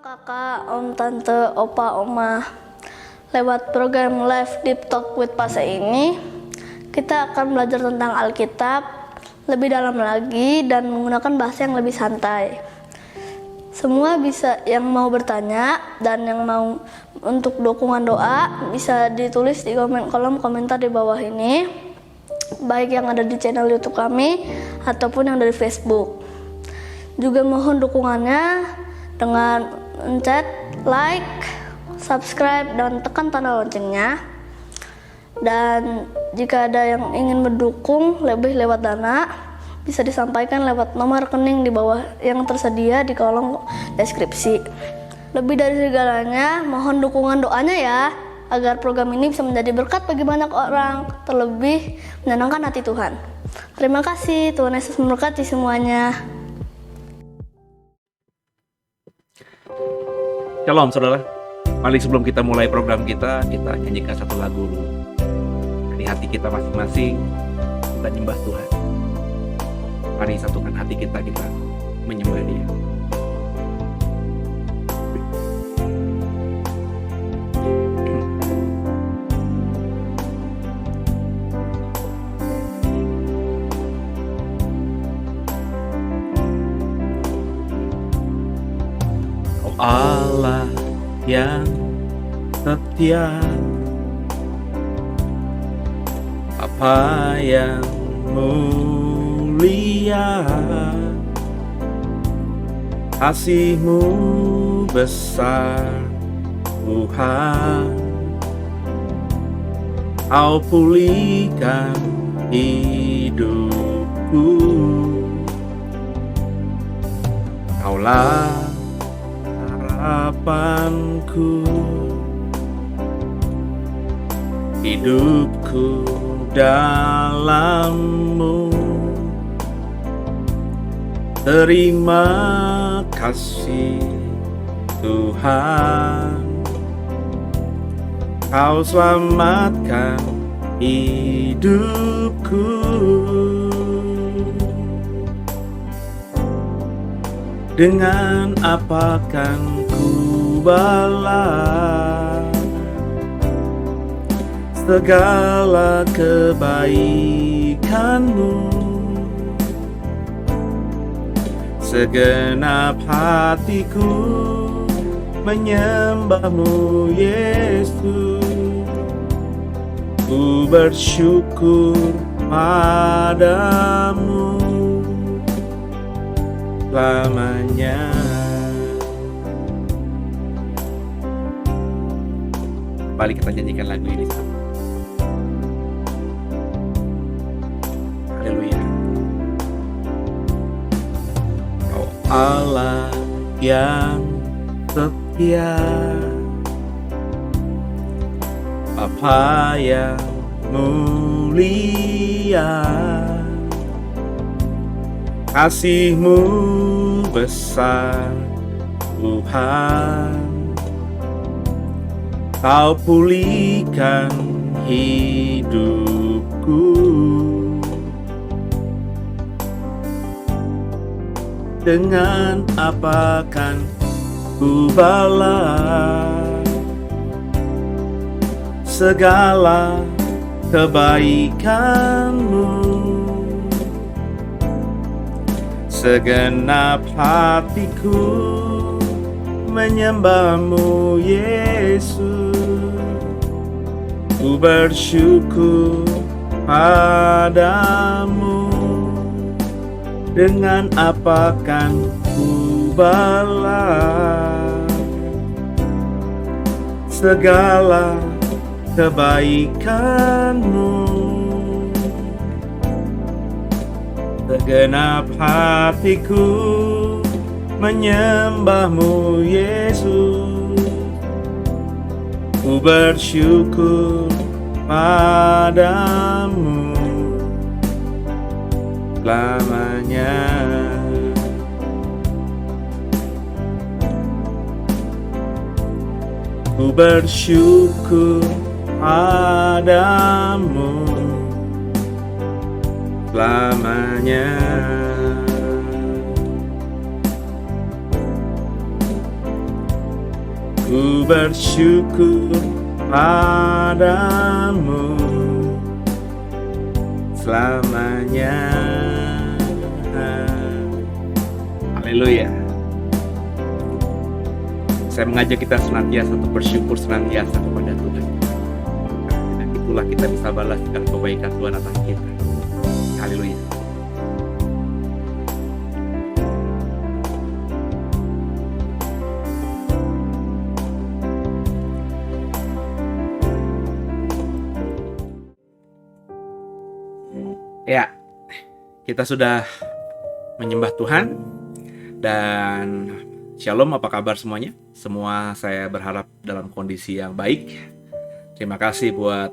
kakak, om, tante, opa, oma. Lewat program Live Deep Talk with Pase ini, kita akan belajar tentang Alkitab lebih dalam lagi dan menggunakan bahasa yang lebih santai. Semua bisa yang mau bertanya dan yang mau untuk dukungan doa bisa ditulis di kolom komentar di bawah ini, baik yang ada di channel YouTube kami ataupun yang dari Facebook. Juga mohon dukungannya dengan mencet like, subscribe, dan tekan tanda loncengnya. Dan jika ada yang ingin mendukung lebih lewat dana, bisa disampaikan lewat nomor rekening di bawah yang tersedia di kolom deskripsi. Lebih dari segalanya, mohon dukungan doanya ya, agar program ini bisa menjadi berkat bagi banyak orang, terlebih menyenangkan hati Tuhan. Terima kasih, Tuhan Yesus memberkati semuanya. Shalom saudara, mari sebelum kita mulai program kita nyanyikan satu lagu dulu. Dari hati kita masing-masing, kita nyembah Tuhan. Mari satukan hati kita menyembah Dia. Oh Allah yang setia, Bapa yang mulia, kasih-Mu besar Tuhan. Kau pulihkan hidupku, Kaulah harapanku, hidupku dalam-Mu. Terima kasih Tuhan, Kau selamatkan hidupku. Dengan apa kan ku balas segala kebaikan-Mu? Segenap hatiku menyembah-Mu Yesus. Ku bersyukur padamu selamanya. Kembali kita nyanyikan lagu ini sama. Haleluya. Oh Allah yang setia, Bapa yang mulia, kasih-Mu besar Tuhan. Kau pulihkan hidupku. Dengan apa kan ku balas segala kebaikan-Mu? Segenap hatiku menyembah-Mu Yesus. Ku bersyukur padamu. Dengan apa kan ku balas segala kebaikan-Mu? Segenap hatiku menyembah-Mu Yesus. Ku bersyukur padamu selamanya. Ku bersyukur padamu selamanya. Ku bersyukur padamu selamanya. Haleluya. Saya mengajak kita senantiasa untuk bersyukur senantiasa kepada Tuhan. Dan itulah kita bisa balas segala kebaikan Tuhan atas kita. Haleluya. Ya, kita sudah menyembah Tuhan dan shalom, apa kabar semuanya? Semua saya berharap dalam kondisi yang baik. Terima kasih buat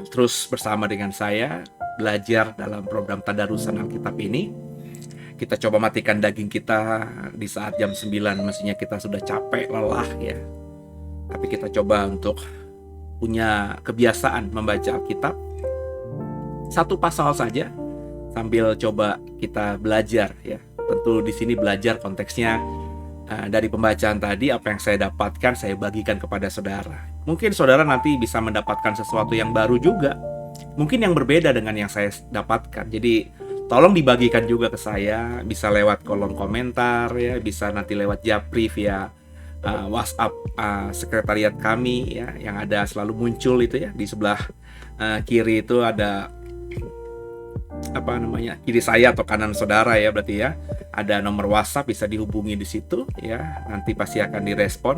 terus bersama dengan saya belajar dalam program Tadarusan Alkitab ini. Kita coba matikan daging kita di saat jam 9, mestinya kita sudah capek, lelah ya. Tapi kita coba untuk punya kebiasaan membaca Alkitab. Satu pasal saja sambil coba kita belajar ya. Tentu di sini belajar konteksnya dari pembacaan tadi, apa yang saya dapatkan saya bagikan kepada saudara. Mungkin saudara nanti bisa mendapatkan sesuatu yang baru juga. Mungkin yang berbeda dengan yang saya dapatkan. Jadi tolong dibagikan juga ke saya, bisa lewat kolom komentar ya, bisa nanti lewat japri via WhatsApp sekretariat kami ya, yang ada selalu muncul itu ya di sebelah kiri itu ada kiri saya atau kanan saudara ya, berarti ya ada nomor WhatsApp, bisa dihubungi di situ ya, nanti pasti akan direspon.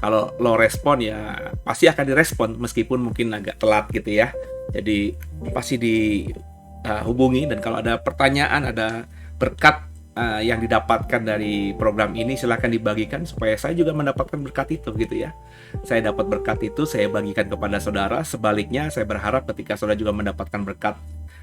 Kalau lo respon ya pasti akan direspon meskipun mungkin agak telat gitu ya, jadi pasti dihubungi. Dan kalau ada pertanyaan, ada berkat yang didapatkan dari program ini, silahkan dibagikan supaya saya juga mendapatkan berkat itu gitu ya. Saya dapat berkat itu, saya bagikan kepada saudara. Sebaliknya saya berharap ketika saudara juga mendapatkan berkat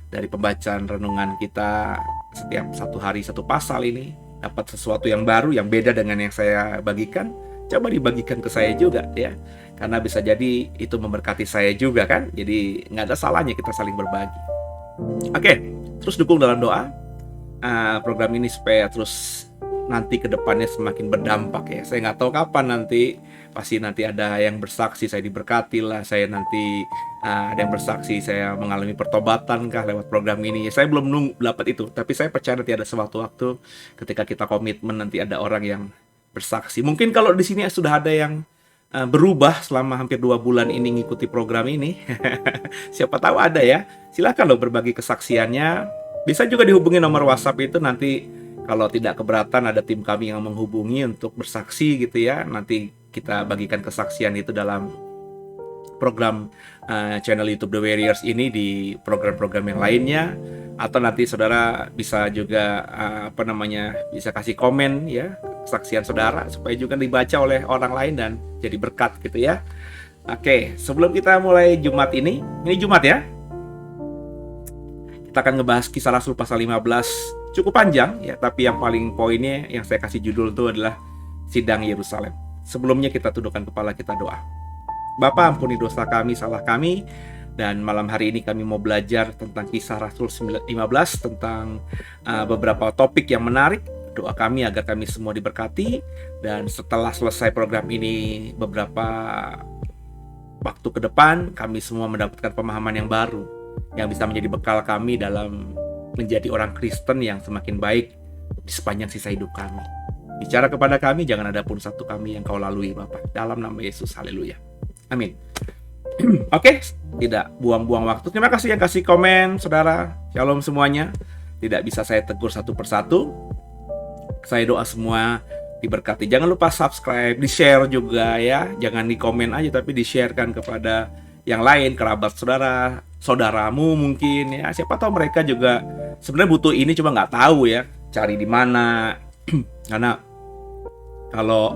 dari pembacaan renungan kita setiap satu hari satu pasal ini, dapat sesuatu yang baru, yang beda dengan yang saya bagikan, coba dibagikan ke saya juga ya, karena bisa jadi itu memberkati saya juga kan. Jadi nggak ada salahnya kita saling berbagi. Oke, terus dukung dalam doa program ini supaya terus nanti ke depannya semakin berdampak ya. Saya nggak tahu kapan nanti, pasti nanti ada yang bersaksi saya diberkati lah, saya nanti ada yang bersaksi saya mengalami pertobatan kah lewat program ini. Saya belum dapat itu, tapi saya percaya nanti ada suatu waktu ketika kita komitmen nanti ada orang yang bersaksi. Mungkin kalau di sini sudah ada yang berubah selama hampir 2 bulan ini ngikuti program ini. Siapa tahu ada ya. Silakan loh berbagi kesaksiannya. Bisa juga dihubungi nomor WhatsApp itu, nanti kalau tidak keberatan ada tim kami yang menghubungi untuk bersaksi gitu ya. Nanti kita bagikan kesaksian itu dalam program channel YouTube The Warriors ini, di program-program yang lainnya. Atau nanti saudara bisa juga bisa kasih komen ya kesaksian saudara supaya juga dibaca oleh orang lain dan jadi berkat gitu ya. Oke, sebelum kita mulai Jumat ini Jumat ya, kita akan ngebahas Kisah Rasul pasal 15. Cukup panjang ya, tapi yang paling poinnya yang saya kasih judul itu adalah Sidang Yerusalem. Sebelumnya kita tundukkan kepala, kita doa. Bapa, ampuni dosa kami, salah kami. Dan malam hari ini kami mau belajar tentang Kisah Rasul 15, tentang beberapa topik yang menarik. Doa kami agar kami semua diberkati. Dan setelah selesai program ini, beberapa waktu ke depan, kami semua mendapatkan pemahaman yang baru, yang bisa menjadi bekal kami dalam menjadi orang Kristen yang semakin baik di sepanjang sisa hidup kami. Bicara kepada kami, jangan ada pun satu kami yang kau lalui Bapa. Dalam nama Yesus, haleluya. Amin. Oke, tidak buang-buang waktu. Terima kasih yang kasih komen, saudara. Shalom semuanya. Tidak bisa saya tegur satu persatu. Saya doa semua diberkati. Jangan lupa subscribe, di-share juga ya. Jangan di komen aja, tapi di-sharekan kepada yang lain, kerabat saudara, saudaramu mungkin ya. Siapa tahu mereka juga sebenarnya butuh ini, cuma nggak tahu ya cari di mana. Karena kalau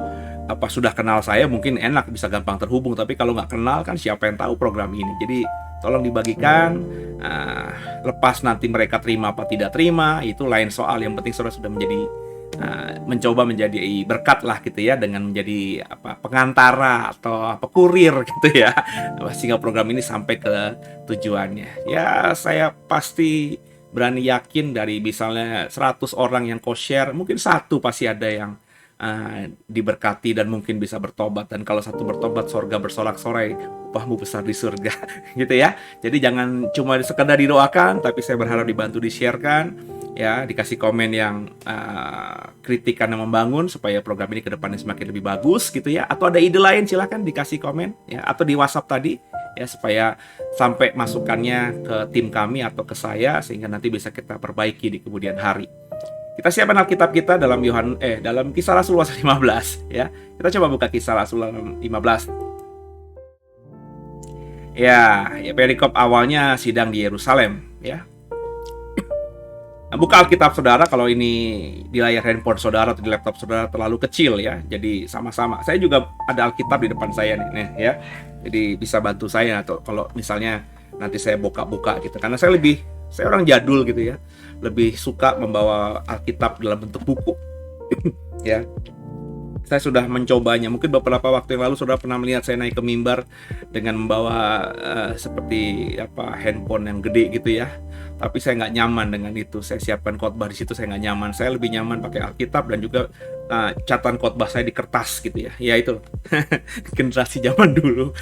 sudah kenal saya mungkin enak, bisa gampang terhubung, tapi kalau nggak kenal kan siapa yang tahu program ini. Jadi tolong dibagikan. Lepas nanti mereka terima apa tidak terima itu lain soal. Yang penting saudara sudah mencoba menjadi berkat lah gitu ya, dengan menjadi pengantara atau kurir gitu ya, sehingga program ini sampai ke tujuannya. Ya, saya pasti berani yakin dari misalnya 100 orang yang co-share, mungkin satu pasti ada yang diberkati dan mungkin bisa bertobat. Dan kalau satu bertobat, sorga bersorak-sorai, upahmu besar di surga. Gitu ya. Jadi jangan cuma sekedar didoakan, tapi saya berharap dibantu di-sharekan, ya, dikasih komen yang kritikan yang membangun supaya program ini ke depannya semakin lebih bagus gitu ya. Atau ada ide lain silahkan dikasih komen ya, atau di WhatsApp tadi ya, supaya sampai masukannya ke tim kami atau ke saya sehingga nanti bisa kita perbaiki di kemudian hari. Kita siapkan Alkitab kita dalam dalam Kisah Rasul pasal 15 ya. Kita coba buka Kisah Rasul 15. Ya, perikop awalnya sidang di Yerusalem ya. Buka Alkitab saudara, kalau ini di layar handphone saudara atau di laptop saudara terlalu kecil ya. Jadi sama-sama. Saya juga ada Alkitab di depan saya nih ya. Jadi bisa bantu saya, atau kalau misalnya nanti saya buka-buka gitu. Karena saya orang jadul gitu ya. Lebih suka membawa Alkitab dalam bentuk buku. Ya. Saya sudah mencobanya. Mungkin beberapa waktu yang lalu saudara pernah melihat saya naik ke mimbar dengan membawa seperti handphone yang gede gitu ya. Tapi saya nggak nyaman dengan itu. Saya siapkan khotbah di situ, saya nggak nyaman. Saya lebih nyaman pakai Alkitab dan juga catatan khotbah saya di kertas gitu ya. Ya itu generasi zaman dulu.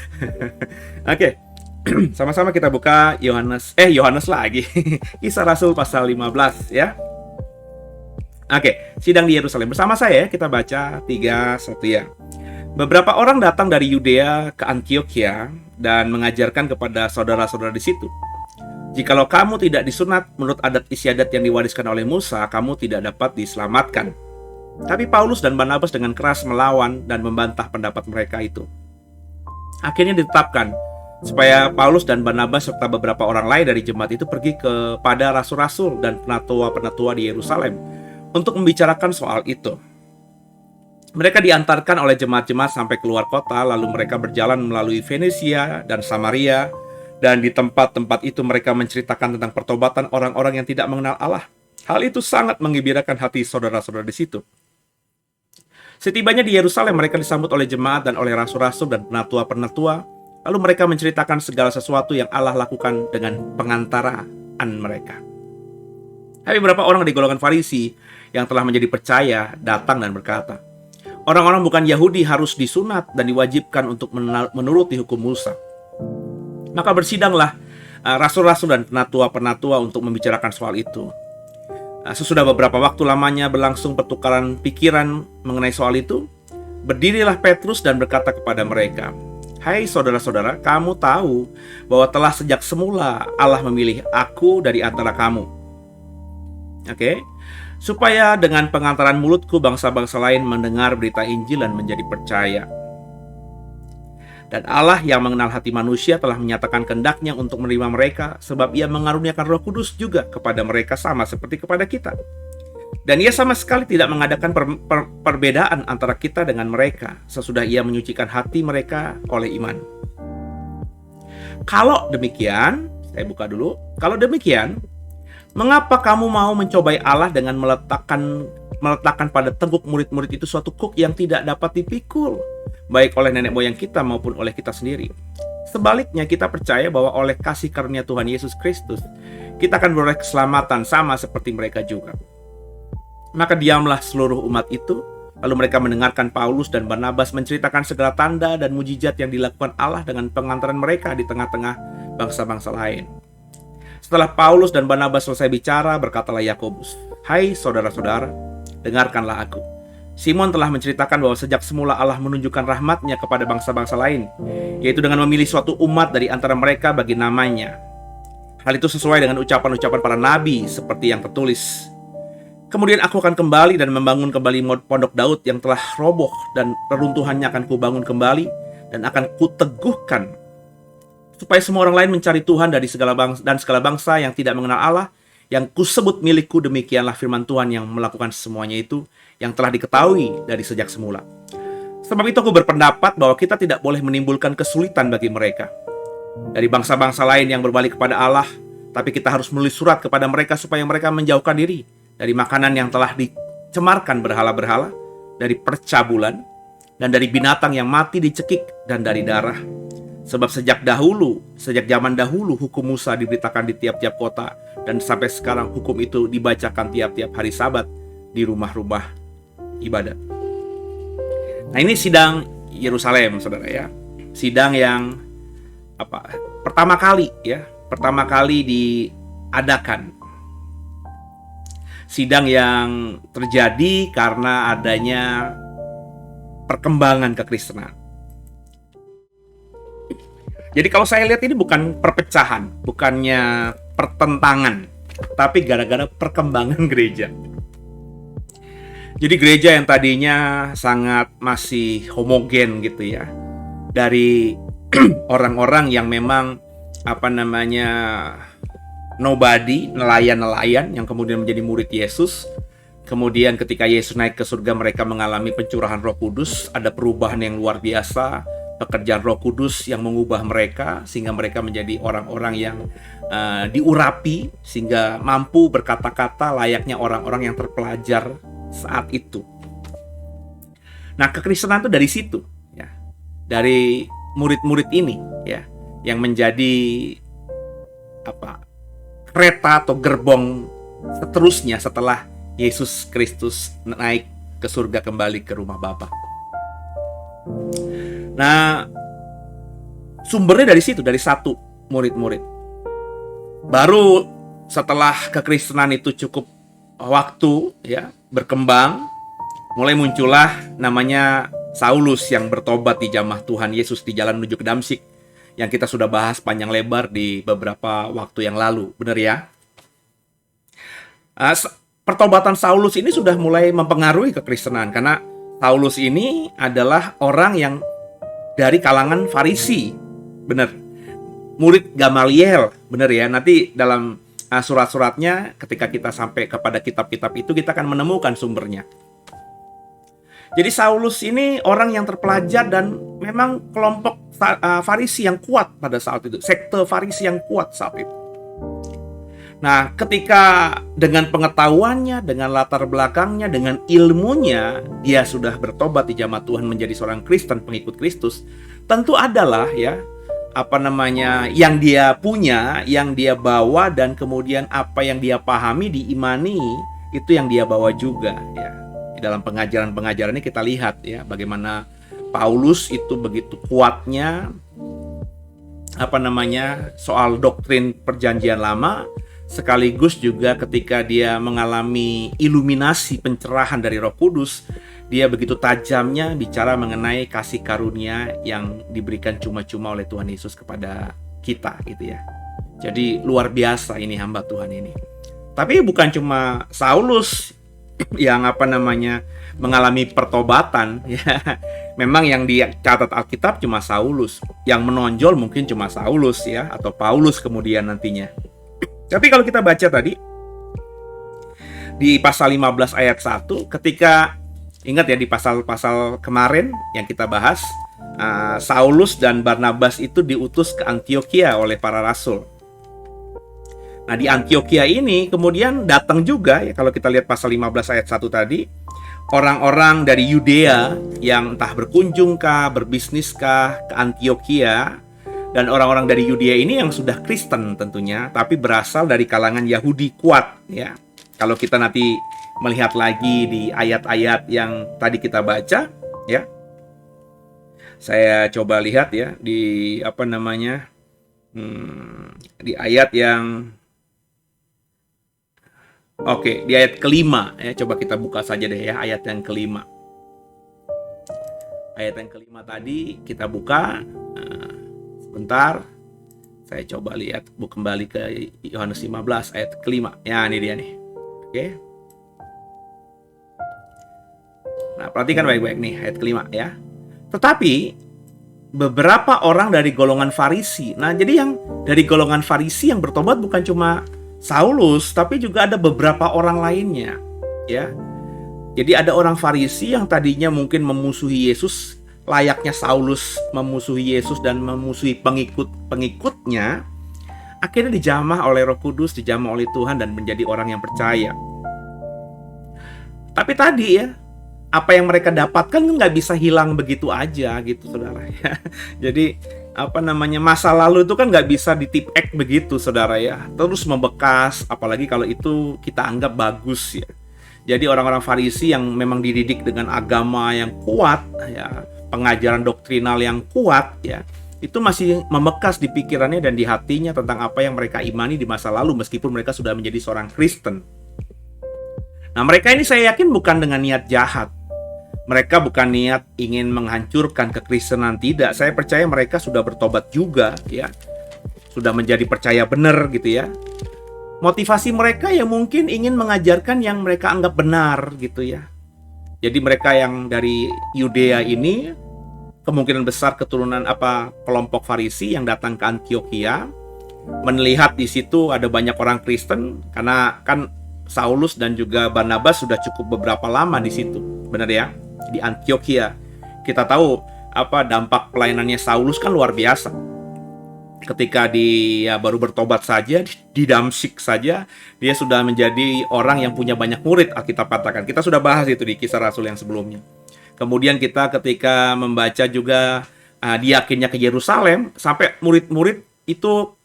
Oke. Sama-sama kita buka Yohanes lagi. Kisah Rasul pasal 15 ya. Oke, sidang di Yerusalem. Bersama saya kita baca 3:1 ya. Beberapa orang datang dari Yudea ke Antioquia dan mengajarkan kepada saudara-saudara di situ. Jikalau kamu tidak disunat menurut adat istiadat yang diwariskan oleh Musa, kamu tidak dapat diselamatkan. Tapi Paulus dan Barnabas dengan keras melawan dan membantah pendapat mereka itu. Akhirnya ditetapkan supaya Paulus dan Barnabas serta beberapa orang lain dari jemaat itu pergi kepada rasul-rasul dan penatua-penatua di Yerusalem untuk membicarakan soal itu. Mereka diantarkan oleh jemaat-jemaat sampai keluar kota, lalu mereka berjalan melalui Venesia dan Samaria, dan di tempat-tempat itu mereka menceritakan tentang pertobatan orang-orang yang tidak mengenal Allah. Hal itu sangat menggembirakan hati saudara-saudara di situ. Setibanya di Yerusalem, mereka disambut oleh jemaat dan oleh rasul-rasul dan penatua-penatua. Lalu mereka menceritakan segala sesuatu yang Allah lakukan dengan pengantaraan mereka. Tapi beberapa orang di golongan Farisi yang telah menjadi percaya datang dan berkata, orang-orang bukan Yahudi harus disunat dan diwajibkan untuk menuruti hukum Musa. Maka bersidanglah rasul-rasul dan penatua-penatua untuk membicarakan soal itu. Sesudah beberapa waktu lamanya berlangsung pertukaran pikiran mengenai soal itu, berdirilah Petrus dan berkata kepada mereka, hai saudara-saudara, kamu tahu bahwa telah sejak semula Allah memilih aku dari antara kamu. Supaya dengan pengantaran mulutku bangsa-bangsa lain mendengar berita Injil dan menjadi percaya. Dan Allah yang mengenal hati manusia telah menyatakan kehendaknya untuk menerima mereka, sebab ia mengaruniakan Roh Kudus juga kepada mereka sama seperti kepada kita. Dan ia sama sekali tidak mengadakan perbedaan antara kita dengan mereka, sesudah ia menyucikan hati mereka oleh iman. Kalau demikian, saya buka dulu. Kalau demikian, mengapa kamu mau mencobai Allah dengan meletakkan pada tengkuk murid-murid itu suatu kuk yang tidak dapat dipikul, baik oleh nenek moyang kita maupun oleh kita sendiri? Sebaliknya, kita percaya bahwa oleh kasih karunia Tuhan Yesus Kristus, kita akan beroleh keselamatan sama seperti mereka juga. Maka diamlah seluruh umat itu. Lalu mereka mendengarkan Paulus dan Barnabas menceritakan segala tanda dan mujizat yang dilakukan Allah dengan pengantaran mereka di tengah-tengah bangsa-bangsa lain. Setelah Paulus dan Barnabas selesai bicara, berkatalah Yakobus, hai saudara-saudara, dengarkanlah aku. Simon telah menceritakan bahwa sejak semula Allah menunjukkan rahmat-Nya kepada bangsa-bangsa lain, yaitu dengan memilih suatu umat dari antara mereka bagi namanya. Hal itu sesuai dengan ucapan-ucapan para nabi seperti yang tertulis. Kemudian aku akan kembali dan membangun kembali pondok Daud yang telah roboh, dan reruntuhannya akan kubangun kembali dan akan kuteguhkan, supaya semua orang lain mencari Tuhan dari segala bangsa yang tidak mengenal Allah, yang kusebut milikku. Demikianlah firman Tuhan yang melakukan semuanya itu, yang telah diketahui dari sejak semula. Sebab itu aku berpendapat bahwa kita tidak boleh menimbulkan kesulitan bagi mereka dari bangsa-bangsa lain yang berbalik kepada Allah, tapi kita harus menulis surat kepada mereka supaya mereka menjauhkan diri dari makanan yang telah dicemarkan berhala-berhala, dari percabulan, dan dari binatang yang mati dicekik, dan dari darah. Sebab sejak zaman dahulu hukum Musa diberitakan di tiap-tiap kota, dan sampai sekarang hukum itu dibacakan tiap-tiap hari Sabat di rumah-rumah ibadat. Nah, ini sidang Yerusalem, saudara ya. Sidang yang pertama kali diadakan. Sidang yang terjadi karena adanya perkembangan kekristenan. Jadi kalau saya lihat ini bukan perpecahan, bukannya pertentangan, tapi gara-gara perkembangan gereja. Jadi gereja yang tadinya sangat masih homogen gitu ya, dari orang-orang yang memang nobody, nelayan-nelayan yang kemudian menjadi murid Yesus. Kemudian ketika Yesus naik ke surga, mereka mengalami pencurahan Roh Kudus, ada perubahan yang luar biasa, pekerjaan Roh Kudus yang mengubah mereka sehingga mereka menjadi orang-orang yang diurapi sehingga mampu berkata-kata layaknya orang-orang yang terpelajar saat itu. Nah, kekristenan itu dari situ ya. Dari murid-murid ini ya yang menjadi kereta atau gerbong seterusnya setelah Yesus Kristus naik ke surga kembali ke rumah Bapa. Nah, sumbernya dari situ, dari satu murid-murid. Baru setelah kekristenan itu cukup waktu ya berkembang, mulai muncullah namanya Saulus yang bertobat di jamah Tuhan Yesus di jalan menuju ke Damsyik, yang kita sudah bahas panjang lebar di beberapa waktu yang lalu, benar ya? Pertobatan Saulus ini sudah mulai mempengaruhi kekristenan karena Saulus ini adalah orang yang dari kalangan Farisi, benar. Murid Gamaliel, benar ya. Nanti dalam surat-suratnya ketika kita sampai kepada kitab-kitab itu kita akan menemukan sumbernya. Jadi Saulus ini orang yang terpelajar dan memang kelompok Farisi yang kuat pada saat itu, sekte Farisi yang kuat saat itu. Nah, ketika dengan pengetahuannya, dengan latar belakangnya, dengan ilmunya, dia sudah bertobat di jamah Tuhan menjadi seorang Kristen, pengikut Kristus, tentu adalah yang dia punya, yang dia bawa, dan kemudian apa yang dia pahami, diimani, itu yang dia bawa juga ya. Di dalam pengajaran-pengajaran ini kita lihat ya bagaimana Paulus itu begitu kuatnya soal doktrin perjanjian lama, sekaligus juga ketika dia mengalami iluminasi pencerahan dari Roh Kudus, dia begitu tajamnya bicara mengenai kasih karunia yang diberikan cuma-cuma oleh Tuhan Yesus kepada kita gitu ya. Jadi luar biasa ini hamba Tuhan ini. Tapi bukan cuma Saulus yang mengalami pertobatan ya. Memang yang dicatat Alkitab cuma Saulus, yang menonjol mungkin cuma Saulus ya, atau Paulus kemudian nantinya. Tapi kalau kita baca tadi di pasal 15 ayat 1, ketika ingat ya di pasal-pasal kemarin yang kita bahas, Saulus dan Barnabas itu diutus ke Antiokhia oleh para rasul. Nah, di Antiokhia ini kemudian datang juga ya, kalau kita lihat pasal 15 ayat 1 tadi, orang-orang dari Yudea yang entah berkunjungkah, berbisniskah ke Antiokhia. Dan orang-orang dari Yudea ini yang sudah Kristen tentunya, tapi berasal dari kalangan Yahudi kuat ya. Kalau kita nanti melihat lagi di ayat-ayat yang tadi kita baca ya. Saya coba lihat ya di di ayat yang di ayat kelima ya. Coba kita buka saja deh ya ayat yang kelima. Ayat yang kelima tadi kita buka. Bentar, saya coba lihat kembali ke Yohanes 15 ayat kelima. Ya, ini dia nih. Oke. Nah, perhatikan baik-baik nih ayat kelima ya. Tetapi beberapa orang dari golongan Farisi. Nah, jadi yang dari golongan Farisi yang bertobat bukan cuma Saulus, tapi juga ada beberapa orang lainnya ya. Jadi ada orang Farisi yang tadinya mungkin memusuhi Yesus, layaknya Saulus memusuhi Yesus dan memusuhi pengikut-pengikutnya, akhirnya dijamah oleh Roh Kudus, dijamah oleh Tuhan dan menjadi orang yang percaya. Tapi tadi ya, apa yang mereka dapatkan nggak bisa hilang begitu aja gitu saudara ya. Jadi masa lalu itu kan nggak bisa ditipek begitu saudara ya, terus membekas, apalagi kalau itu kita anggap bagus ya. Jadi orang-orang Farisi yang memang dididik dengan agama yang kuat, ya, pengajaran doktrinal yang kuat, ya, itu masih membekas di pikirannya dan di hatinya tentang apa yang mereka imani di masa lalu, meskipun mereka sudah menjadi seorang Kristen. Nah, mereka ini saya yakin bukan dengan niat jahat. Mereka bukan niat ingin menghancurkan kekristenan, tidak. Saya percaya mereka sudah bertobat juga, ya. Sudah menjadi percaya benar gitu ya. Motivasi mereka ya mungkin ingin mengajarkan yang mereka anggap benar gitu ya. Jadi mereka yang dari Yudea ini kemungkinan besar keturunan kelompok Farisi yang datang ke Antiokhia, melihat di situ ada banyak orang Kristen karena kan Saulus dan juga Barnabas sudah cukup beberapa lama di situ. Benar ya? Di Antiokhia. Kita tahu dampak pelayanannya Saulus kan luar biasa. Ketika dia baru bertobat saja di Damsyik saja, dia sudah menjadi orang yang punya banyak murid, Alkitab katakan. Kita sudah bahas itu di Kisah Rasul yang sebelumnya. Kemudian kita ketika membaca juga dia akhirnya ke Yerusalem, sampai murid-murid itu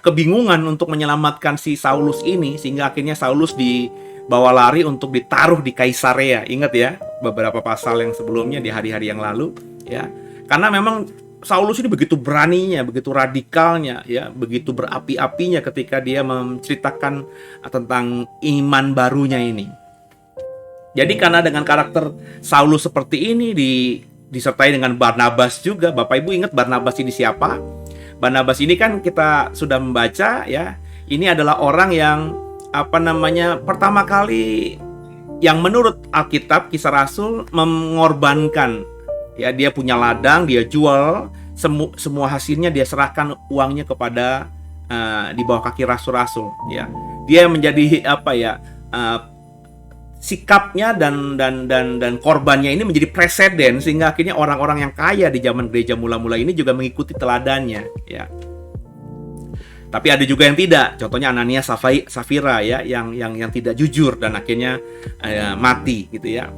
kebingungan untuk menyelamatkan si Saulus ini, sehingga akhirnya Saulus dibawa lari untuk ditaruh di Kaisarea. Ingat ya, beberapa pasal yang sebelumnya di hari-hari yang lalu, ya. Karena memang Saulus ini begitu beraninya, begitu radikalnya, ya, begitu berapi-apinya ketika dia menceritakan tentang iman barunya ini. Jadi karena dengan karakter Saulus seperti ini disertai dengan Barnabas juga. Bapak Ibu ingat Barnabas ini siapa? Barnabas ini kan kita sudah membaca ya. Ini adalah orang yang pertama kali yang menurut Alkitab Kisah Rasul mengorbankan. Ya, dia punya ladang, dia jual, semua hasilnya dia serahkan uangnya kepada di bawah kaki rasul-rasul. Ya, dia menjadi sikapnya dan korbannya ini menjadi preseden sehingga akhirnya orang-orang yang kaya di zaman gereja mula-mula ini juga mengikuti teladannya. Ya, tapi ada juga yang tidak. Contohnya Ananias Safira ya, yang tidak jujur dan akhirnya mati gitu ya.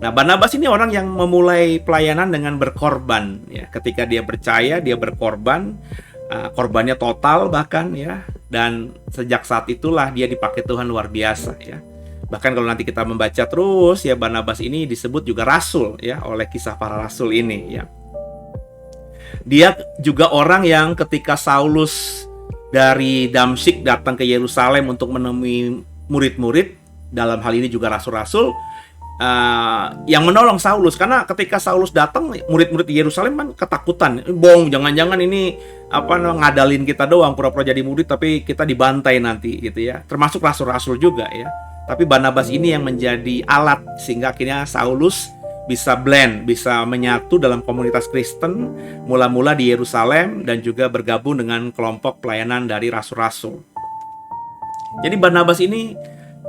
Nah, Barnabas ini orang yang memulai pelayanan dengan berkorban ya. Ketika dia percaya, dia berkorban, korbannya total bahkan ya. Dan sejak saat itulah dia dipakai Tuhan luar biasa ya. Bahkan kalau nanti kita membaca terus ya, Barnabas ini disebut juga rasul ya oleh Kisah Para Rasul ini ya. Dia juga orang yang ketika Saulus dari Damsyik datang ke Yerusalem untuk menemui murid-murid, dalam hal ini juga rasul-rasul, yang menolong Saulus. Karena ketika Saulus datang, murid-murid di Yerusalem kan ketakutan. Jangan-jangan ini ngadalin kita doang, pura-pura jadi murid tapi kita dibantai nanti gitu ya. Termasuk rasul-rasul juga ya. Tapi Barnabas ini yang menjadi alat sehingga akhirnya Saulus bisa blend, bisa menyatu dalam komunitas Kristen mula-mula di Yerusalem dan juga bergabung dengan kelompok pelayanan dari rasul-rasul. Jadi Barnabas ini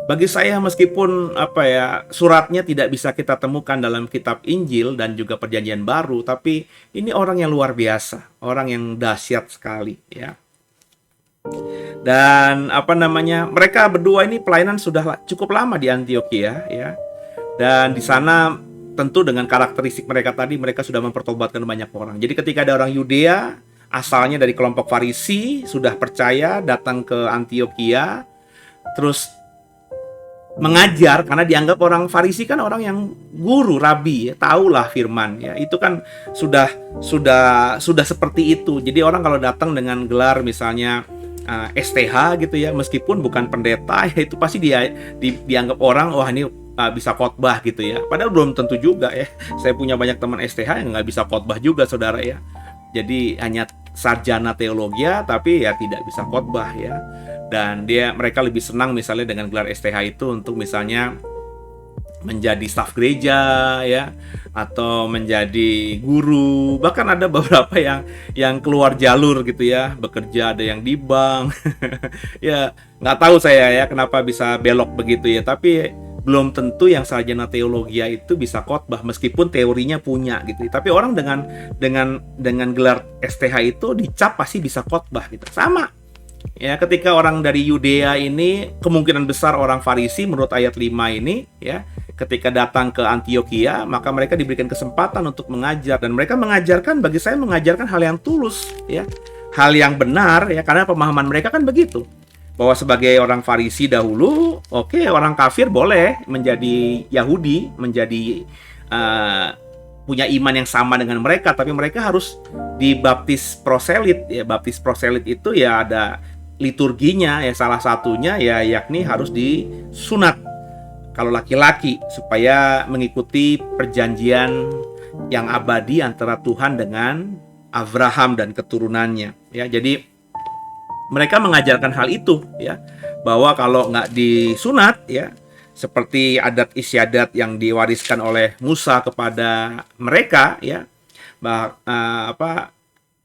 bagi saya meskipun suratnya tidak bisa kita temukan dalam kitab Injil dan juga Perjanjian Baru, tapi ini orang yang luar biasa, orang yang dahsyat sekali ya. Dan mereka berdua ini pelayanan sudah cukup lama di Antiokhia ya. Dan di sana tentu dengan karakteristik mereka tadi, mereka sudah mempertobatkan banyak orang. Jadi ketika ada orang Yudea asalnya dari kelompok Farisi sudah percaya, datang ke Antiokhia terus mengajar, karena dianggap orang Farisi kan orang yang guru, rabi ya, tahulah firman ya. Itu kan sudah seperti itu. Jadi orang kalau datang dengan gelar misalnya STH gitu ya, meskipun bukan pendeta ya, itu pasti dianggap orang ini bisa khotbah gitu ya. Padahal belum tentu juga ya. Saya punya banyak teman STH yang nggak bisa khotbah juga saudara ya. Jadi hanya sarjana teologi tapi ya tidak bisa khotbah ya. Dan mereka lebih senang misalnya dengan gelar STH itu untuk misalnya menjadi staf gereja ya, atau menjadi guru. Bahkan ada beberapa yang keluar jalur gitu ya, bekerja, ada yang di bank. Ya nggak tahu saya ya kenapa bisa belok begitu ya, tapi belum tentu yang sarjana teologi itu bisa khotbah meskipun teorinya punya gitu. Tapi orang dengan gelar STH itu dicap pasti bisa khotbah gitu. Sama ya, ketika orang dari Yudea ini kemungkinan besar orang Farisi menurut ayat 5 ini ya, ketika datang ke Antiokhia maka mereka diberikan kesempatan untuk mengajar, dan mereka mengajarkan, bagi saya mengajarkan hal yang tulus ya, hal yang benar ya, karena pemahaman mereka kan begitu. bahwa sebagai orang Farisi dahulu, oke, orang kafir boleh menjadi Yahudi, menjadi punya iman yang sama dengan mereka, tapi mereka harus dibaptis proselit. Ya, baptis proselit itu ya ada liturginya, ya salah satunya ya yakni harus disunat kalau laki-laki supaya mengikuti perjanjian yang abadi antara Tuhan dengan Abraham dan keturunannya. Ya, jadi mereka mengajarkan hal itu, ya, bahwa kalau nggak disunat, ya, seperti adat istiadat yang diwariskan oleh Musa kepada mereka, ya,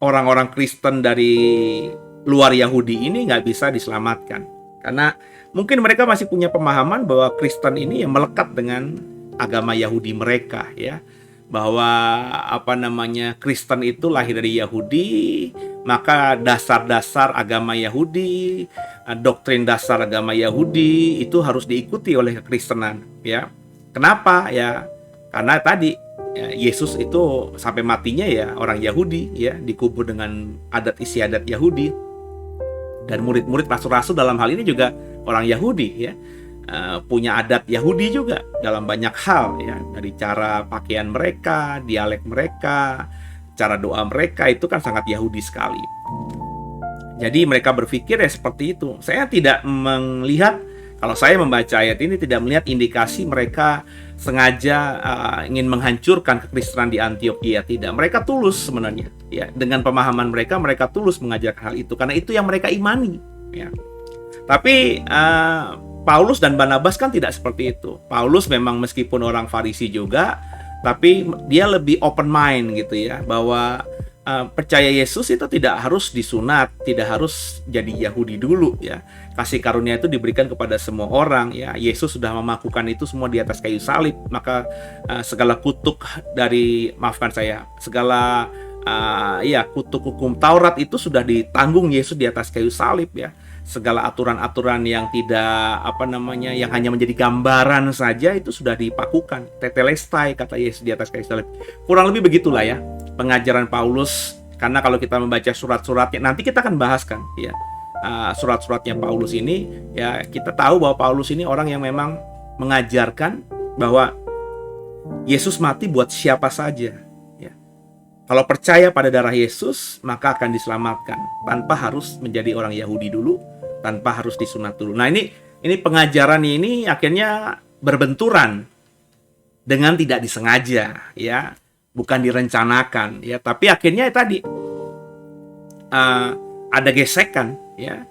orang-orang Kristen dari luar Yahudi ini nggak bisa diselamatkan, karena mungkin mereka masih punya pemahaman bahwa Kristen ini yang melekat dengan agama Yahudi mereka, ya, bahwa Kristen itu lahir dari Yahudi, maka dasar-dasar agama Yahudi, doktrin dasar agama Yahudi itu harus diikuti oleh kekristenan, ya. Kenapa? Ya, karena tadi ya, Yesus itu sampai matinya ya orang Yahudi, ya, dikubur dengan adat istiadat Yahudi, dan murid-murid rasul-rasul dalam hal ini juga orang Yahudi, ya. Punya adat Yahudi juga dalam banyak hal, ya, dari cara pakaian mereka, dialek mereka, cara doa mereka itu kan sangat Yahudi sekali. Jadi mereka berpikir ya seperti itu. Saya tidak melihat, kalau saya membaca ayat ini tidak melihat indikasi mereka sengaja ingin menghancurkan kekristenan di Antiokhia. Tidak, mereka tulus sebenarnya, ya, dengan pemahaman mereka tulus mengajarkan hal itu karena itu yang mereka imani, ya. Tapi Paulus dan Barnabas kan tidak seperti itu. Paulus memang meskipun orang Farisi juga, tapi dia lebih open mind gitu, ya, bahwa percaya Yesus itu tidak harus disunat, tidak harus jadi Yahudi dulu, ya. Kasih karunia itu diberikan kepada semua orang, ya. Yesus sudah memakukan itu semua di atas kayu salib, maka segala kutuk dari, maafkan saya, segala kutuk hukum Taurat itu sudah ditanggung Yesus di atas kayu salib, ya. Segala aturan-aturan yang tidak yang hanya menjadi gambaran saja itu sudah dipakukan, tetelestai kata Yesus di atas kayu salib. Kurang lebih begitulah, ya, pengajaran Paulus. Karena kalau kita membaca surat-suratnya, nanti kita akan bahas kan, ya, surat-suratnya Paulus ini, ya, kita tahu bahwa Paulus ini orang yang memang mengajarkan bahwa Yesus mati buat siapa saja, ya. Kalau percaya pada darah Yesus maka akan diselamatkan tanpa harus menjadi orang Yahudi dulu, tanpa harus disunat dulu. Nah, ini pengajaran ini akhirnya berbenturan dengan tidak disengaja, ya, bukan direncanakan, ya, tapi akhirnya tadi ada gesekan, ya.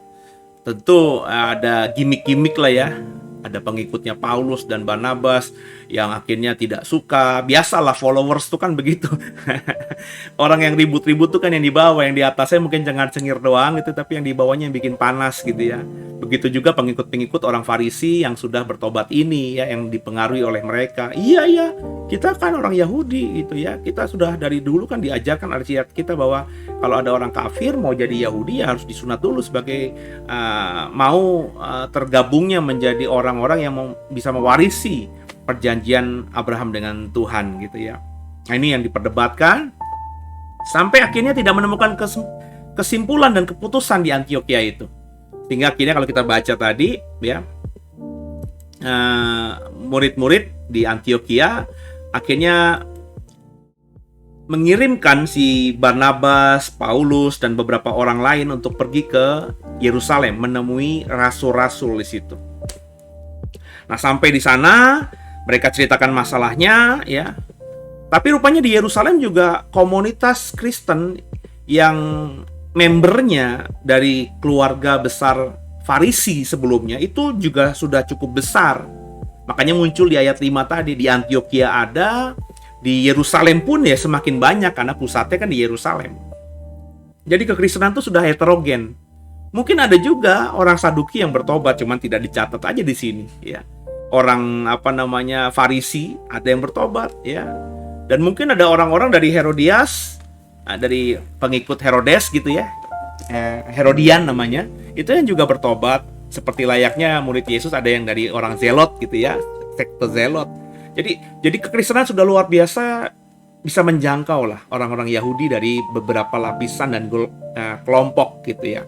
Tentu ada gimmick-gimmick lah, ya. Ada pengikutnya Paulus dan Barnabas yang akhirnya tidak suka. Biasalah followers tuh kan begitu. Orang yang ribut-ribut tuh kan yang di bawah, yang di atasnya mungkin cengar-cengir doang gitu, tapi yang di bawahnya yang bikin panas gitu, ya. Begitu juga pengikut-pengikut orang Farisi yang sudah bertobat ini, ya, yang dipengaruhi oleh mereka. Iya, kita kan orang Yahudi gitu, ya. Kita sudah dari dulu kan diajarkan ajaran kita bahwa kalau ada orang kafir mau jadi Yahudi ya harus disunat dulu sebagai tergabungnya menjadi orang-orang yang bisa mewarisi perjanjian Abraham dengan Tuhan gitu, ya. Nah, ini yang diperdebatkan sampai akhirnya tidak menemukan kesimpulan dan keputusan di Antiokhia itu. Sehingga akhirnya kalau kita baca tadi, ya, murid-murid di Antiokhia akhirnya mengirimkan si Barnabas, Paulus, dan beberapa orang lain untuk pergi ke Yerusalem menemui rasul-rasul di situ. Nah, sampai di sana mereka ceritakan masalahnya, ya. Tapi rupanya di Yerusalem juga komunitas Kristen yang membernya dari keluarga besar Farisi sebelumnya itu juga sudah cukup besar. Makanya muncul di ayat 5 tadi, di Antiokhia ada, di Yerusalem pun ya semakin banyak karena pusatnya kan di Yerusalem. Jadi kekristenan itu sudah heterogen. Mungkin ada juga orang Saduki yang bertobat, cuman tidak dicatat aja di sini, ya. Orang Farisi ada yang bertobat, ya. Dan mungkin ada orang-orang dari Herodias, dari pengikut Herodes gitu, ya. Herodian namanya. Itu yang juga bertobat seperti layaknya murid Yesus, ada yang dari orang Zelot gitu, ya. Sekte Zelot. Jadi kekristenan sudah luar biasa bisa menjangkau lah orang-orang Yahudi dari beberapa lapisan dan kelompok gitu, ya.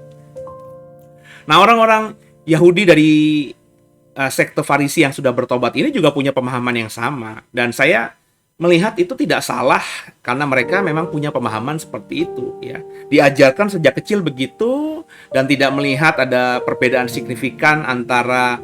Nah, orang-orang Yahudi dari sekte Farisi yang sudah bertobat ini juga punya pemahaman yang sama. Dan saya melihat itu tidak salah karena mereka memang punya pemahaman seperti itu ya. Diajarkan sejak kecil begitu dan tidak melihat ada perbedaan signifikan antara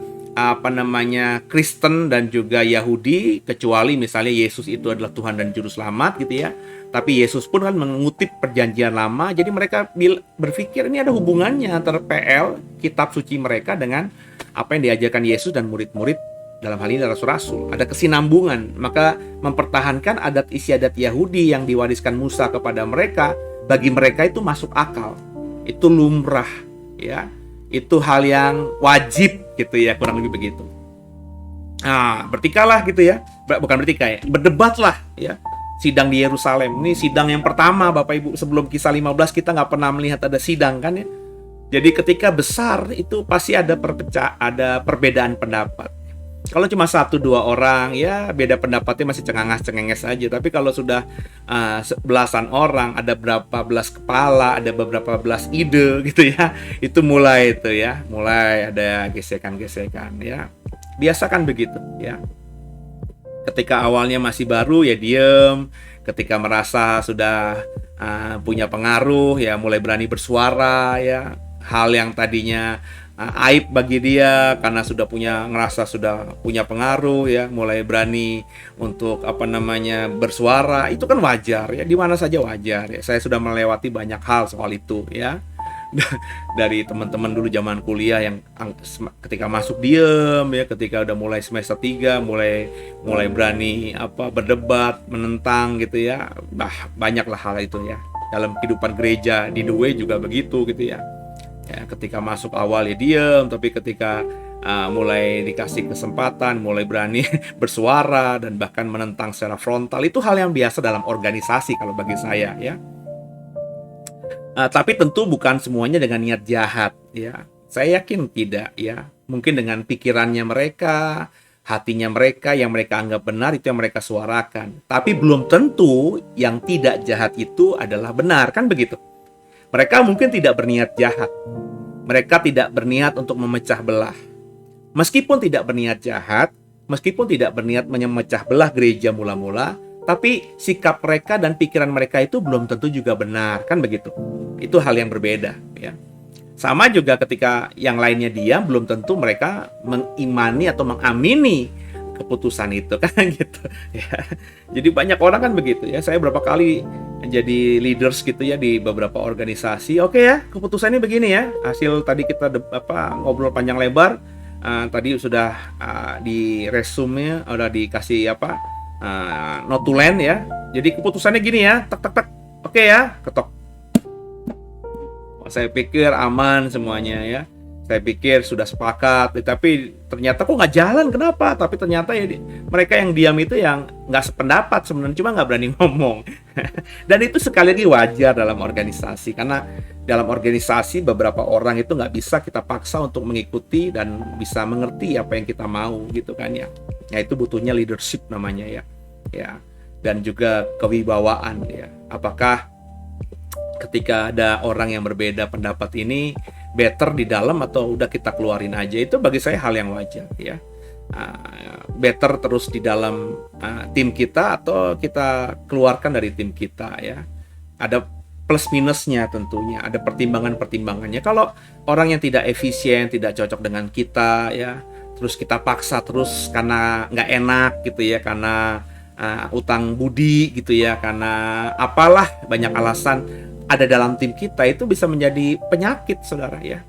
Kristen dan juga Yahudi, kecuali misalnya Yesus itu adalah Tuhan dan Juru Selamat gitu ya. Tapi Yesus pun kan mengutip perjanjian lama, jadi mereka berpikir ini ada hubungannya antara PL, kitab suci mereka, dengan apa yang diajarkan Yesus dan murid-murid, dalam hal ini rasul-rasul. Ada kesinambungan, maka mempertahankan adat istiadat Yahudi yang diwariskan Musa kepada mereka, bagi mereka itu masuk akal, itu lumrah ya, itu hal yang wajib gitu ya, kurang lebih begitu. Nah, bertikailah gitu ya, bukan bertikai, berdebatlah ya. Sidang di Yerusalem, ini sidang yang pertama Bapak Ibu, sebelum Kisah 15 kita nggak pernah melihat ada sidang kan ya. Jadi ketika besar itu pasti ada perbedaan pendapat. Kalau cuma 1-2 orang ya beda pendapatnya masih cengenges aja. Tapi kalau sudah belasan orang, ada berapa belas kepala, ada beberapa belas ide gitu ya, itu mulai ada gesekan-gesekan ya. Biasakan begitu ya. Ketika awalnya masih baru ya diem, ketika merasa sudah punya pengaruh ya mulai berani bersuara ya. Hal yang tadinya aib bagi dia karena ngerasa sudah punya pengaruh ya, mulai berani untuk bersuara. Itu kan wajar ya, di mana saja wajar ya. Saya sudah melewati banyak hal soal itu ya. Dari teman-teman dulu zaman kuliah yang ketika masuk diem ya, ketika udah mulai semester 3 mulai berani berdebat, menentang gitu ya. Banyaklah hal itu ya. Dalam kehidupan gereja di The Way juga begitu gitu ya. Ya, ketika masuk awal ya diem, tapi ketika mulai dikasih kesempatan, mulai berani bersuara dan bahkan menentang secara frontal, itu hal yang biasa dalam organisasi kalau bagi saya ya. Tapi tentu bukan semuanya dengan niat jahat ya. Saya yakin tidak ya. Mungkin dengan pikirannya mereka, hatinya mereka yang mereka anggap benar, itu yang mereka suarakan. Tapi belum tentu yang tidak jahat itu adalah benar, kan begitu. Mereka mungkin tidak berniat jahat. Mereka tidak berniat untuk memecah belah. Meskipun tidak berniat jahat, meskipun tidak berniat memecah belah gereja mula-mula, tapi sikap mereka dan pikiran mereka itu belum tentu juga benar, kan begitu. Itu hal yang berbeda ya. Sama juga ketika yang lainnya diam, belum tentu mereka mengimani atau mengamini keputusan itu kan gitu ya. Jadi banyak orang kan begitu ya. Saya berapa kali jadi leaders gitu ya di beberapa organisasi. Oke ya, keputusannya begini ya. Hasil tadi kita ngobrol panjang lebar. Tadi sudah di resume udah dikasih notulen ya. Jadi keputusannya gini ya, tak. Oke ya, ketok. Saya pikir aman semuanya ya. Saya pikir sudah sepakat, tapi ternyata kok nggak jalan. Kenapa? Tapi ternyata ya mereka yang diam itu yang nggak sependapat sebenarnya, cuma nggak berani ngomong. Dan itu sekali lagi wajar dalam organisasi, karena dalam organisasi beberapa orang itu nggak bisa kita paksa untuk mengikuti dan bisa mengerti apa yang kita mau gitu kan ya. Ya itu butuhnya leadership namanya ya. Ya. Dan juga kewibawaan ya. Apakah ketika ada orang yang berbeda pendapat ini better di dalam atau udah kita keluarin aja, itu bagi saya hal yang wajar ya. Better terus di dalam tim kita atau kita keluarkan dari tim kita ya. Ada plus minusnya tentunya, ada pertimbangannya. Kalau orang yang tidak efisien, tidak cocok dengan kita ya, terus kita paksa terus karena nggak enak gitu ya, karena utang budi gitu ya, karena apalah banyak alasan ada dalam tim kita, itu bisa menjadi penyakit saudara ya.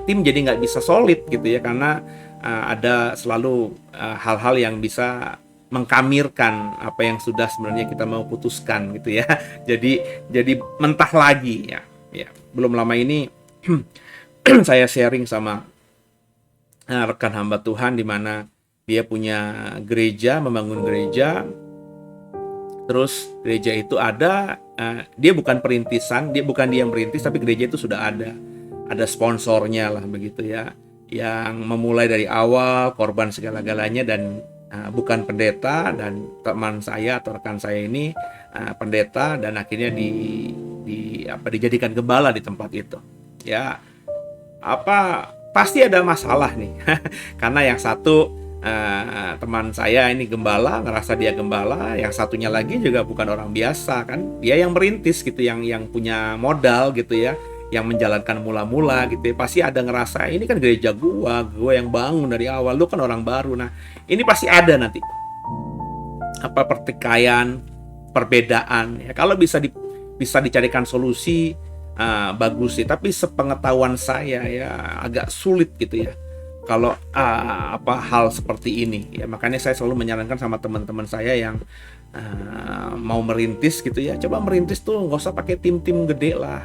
Tim jadi nggak bisa solid gitu ya, karena ada selalu hal-hal yang bisa mengkamirkan apa yang sudah sebenarnya kita mau putuskan gitu ya. Jadi mentah lagi ya. Belum lama ini saya sharing sama rekan hamba Tuhan di mana dia punya gereja, membangun gereja. Terus gereja itu ada, dia bukan perintisan, dia yang merintis, tapi gereja itu sudah ada sponsornya lah begitu ya, yang memulai dari awal, korban segala-galanya, dan bukan pendeta, dan teman saya atau rekan saya ini pendeta, dan akhirnya dijadikan gembala di tempat itu ya. pasti ada masalah nih. Karena yang satu teman saya ini gembala, ngerasa dia gembala, yang satunya lagi juga bukan orang biasa kan, dia yang merintis gitu, yang punya modal gitu ya, yang menjalankan mula-mula gitu ya. Pasti ada ngerasa ini kan gereja gua yang bangun dari awal, lu kan orang baru. Nah ini pasti ada nanti pertikaian, perbedaan ya. Kalau bisa dicarikan solusi, bagus sih, tapi sepengetahuan saya ya agak sulit gitu ya kalau hal seperti ini ya. Makanya saya selalu menyarankan sama teman-teman saya yang mau merintis gitu ya, coba merintis tuh nggak usah pakai tim-tim gede lah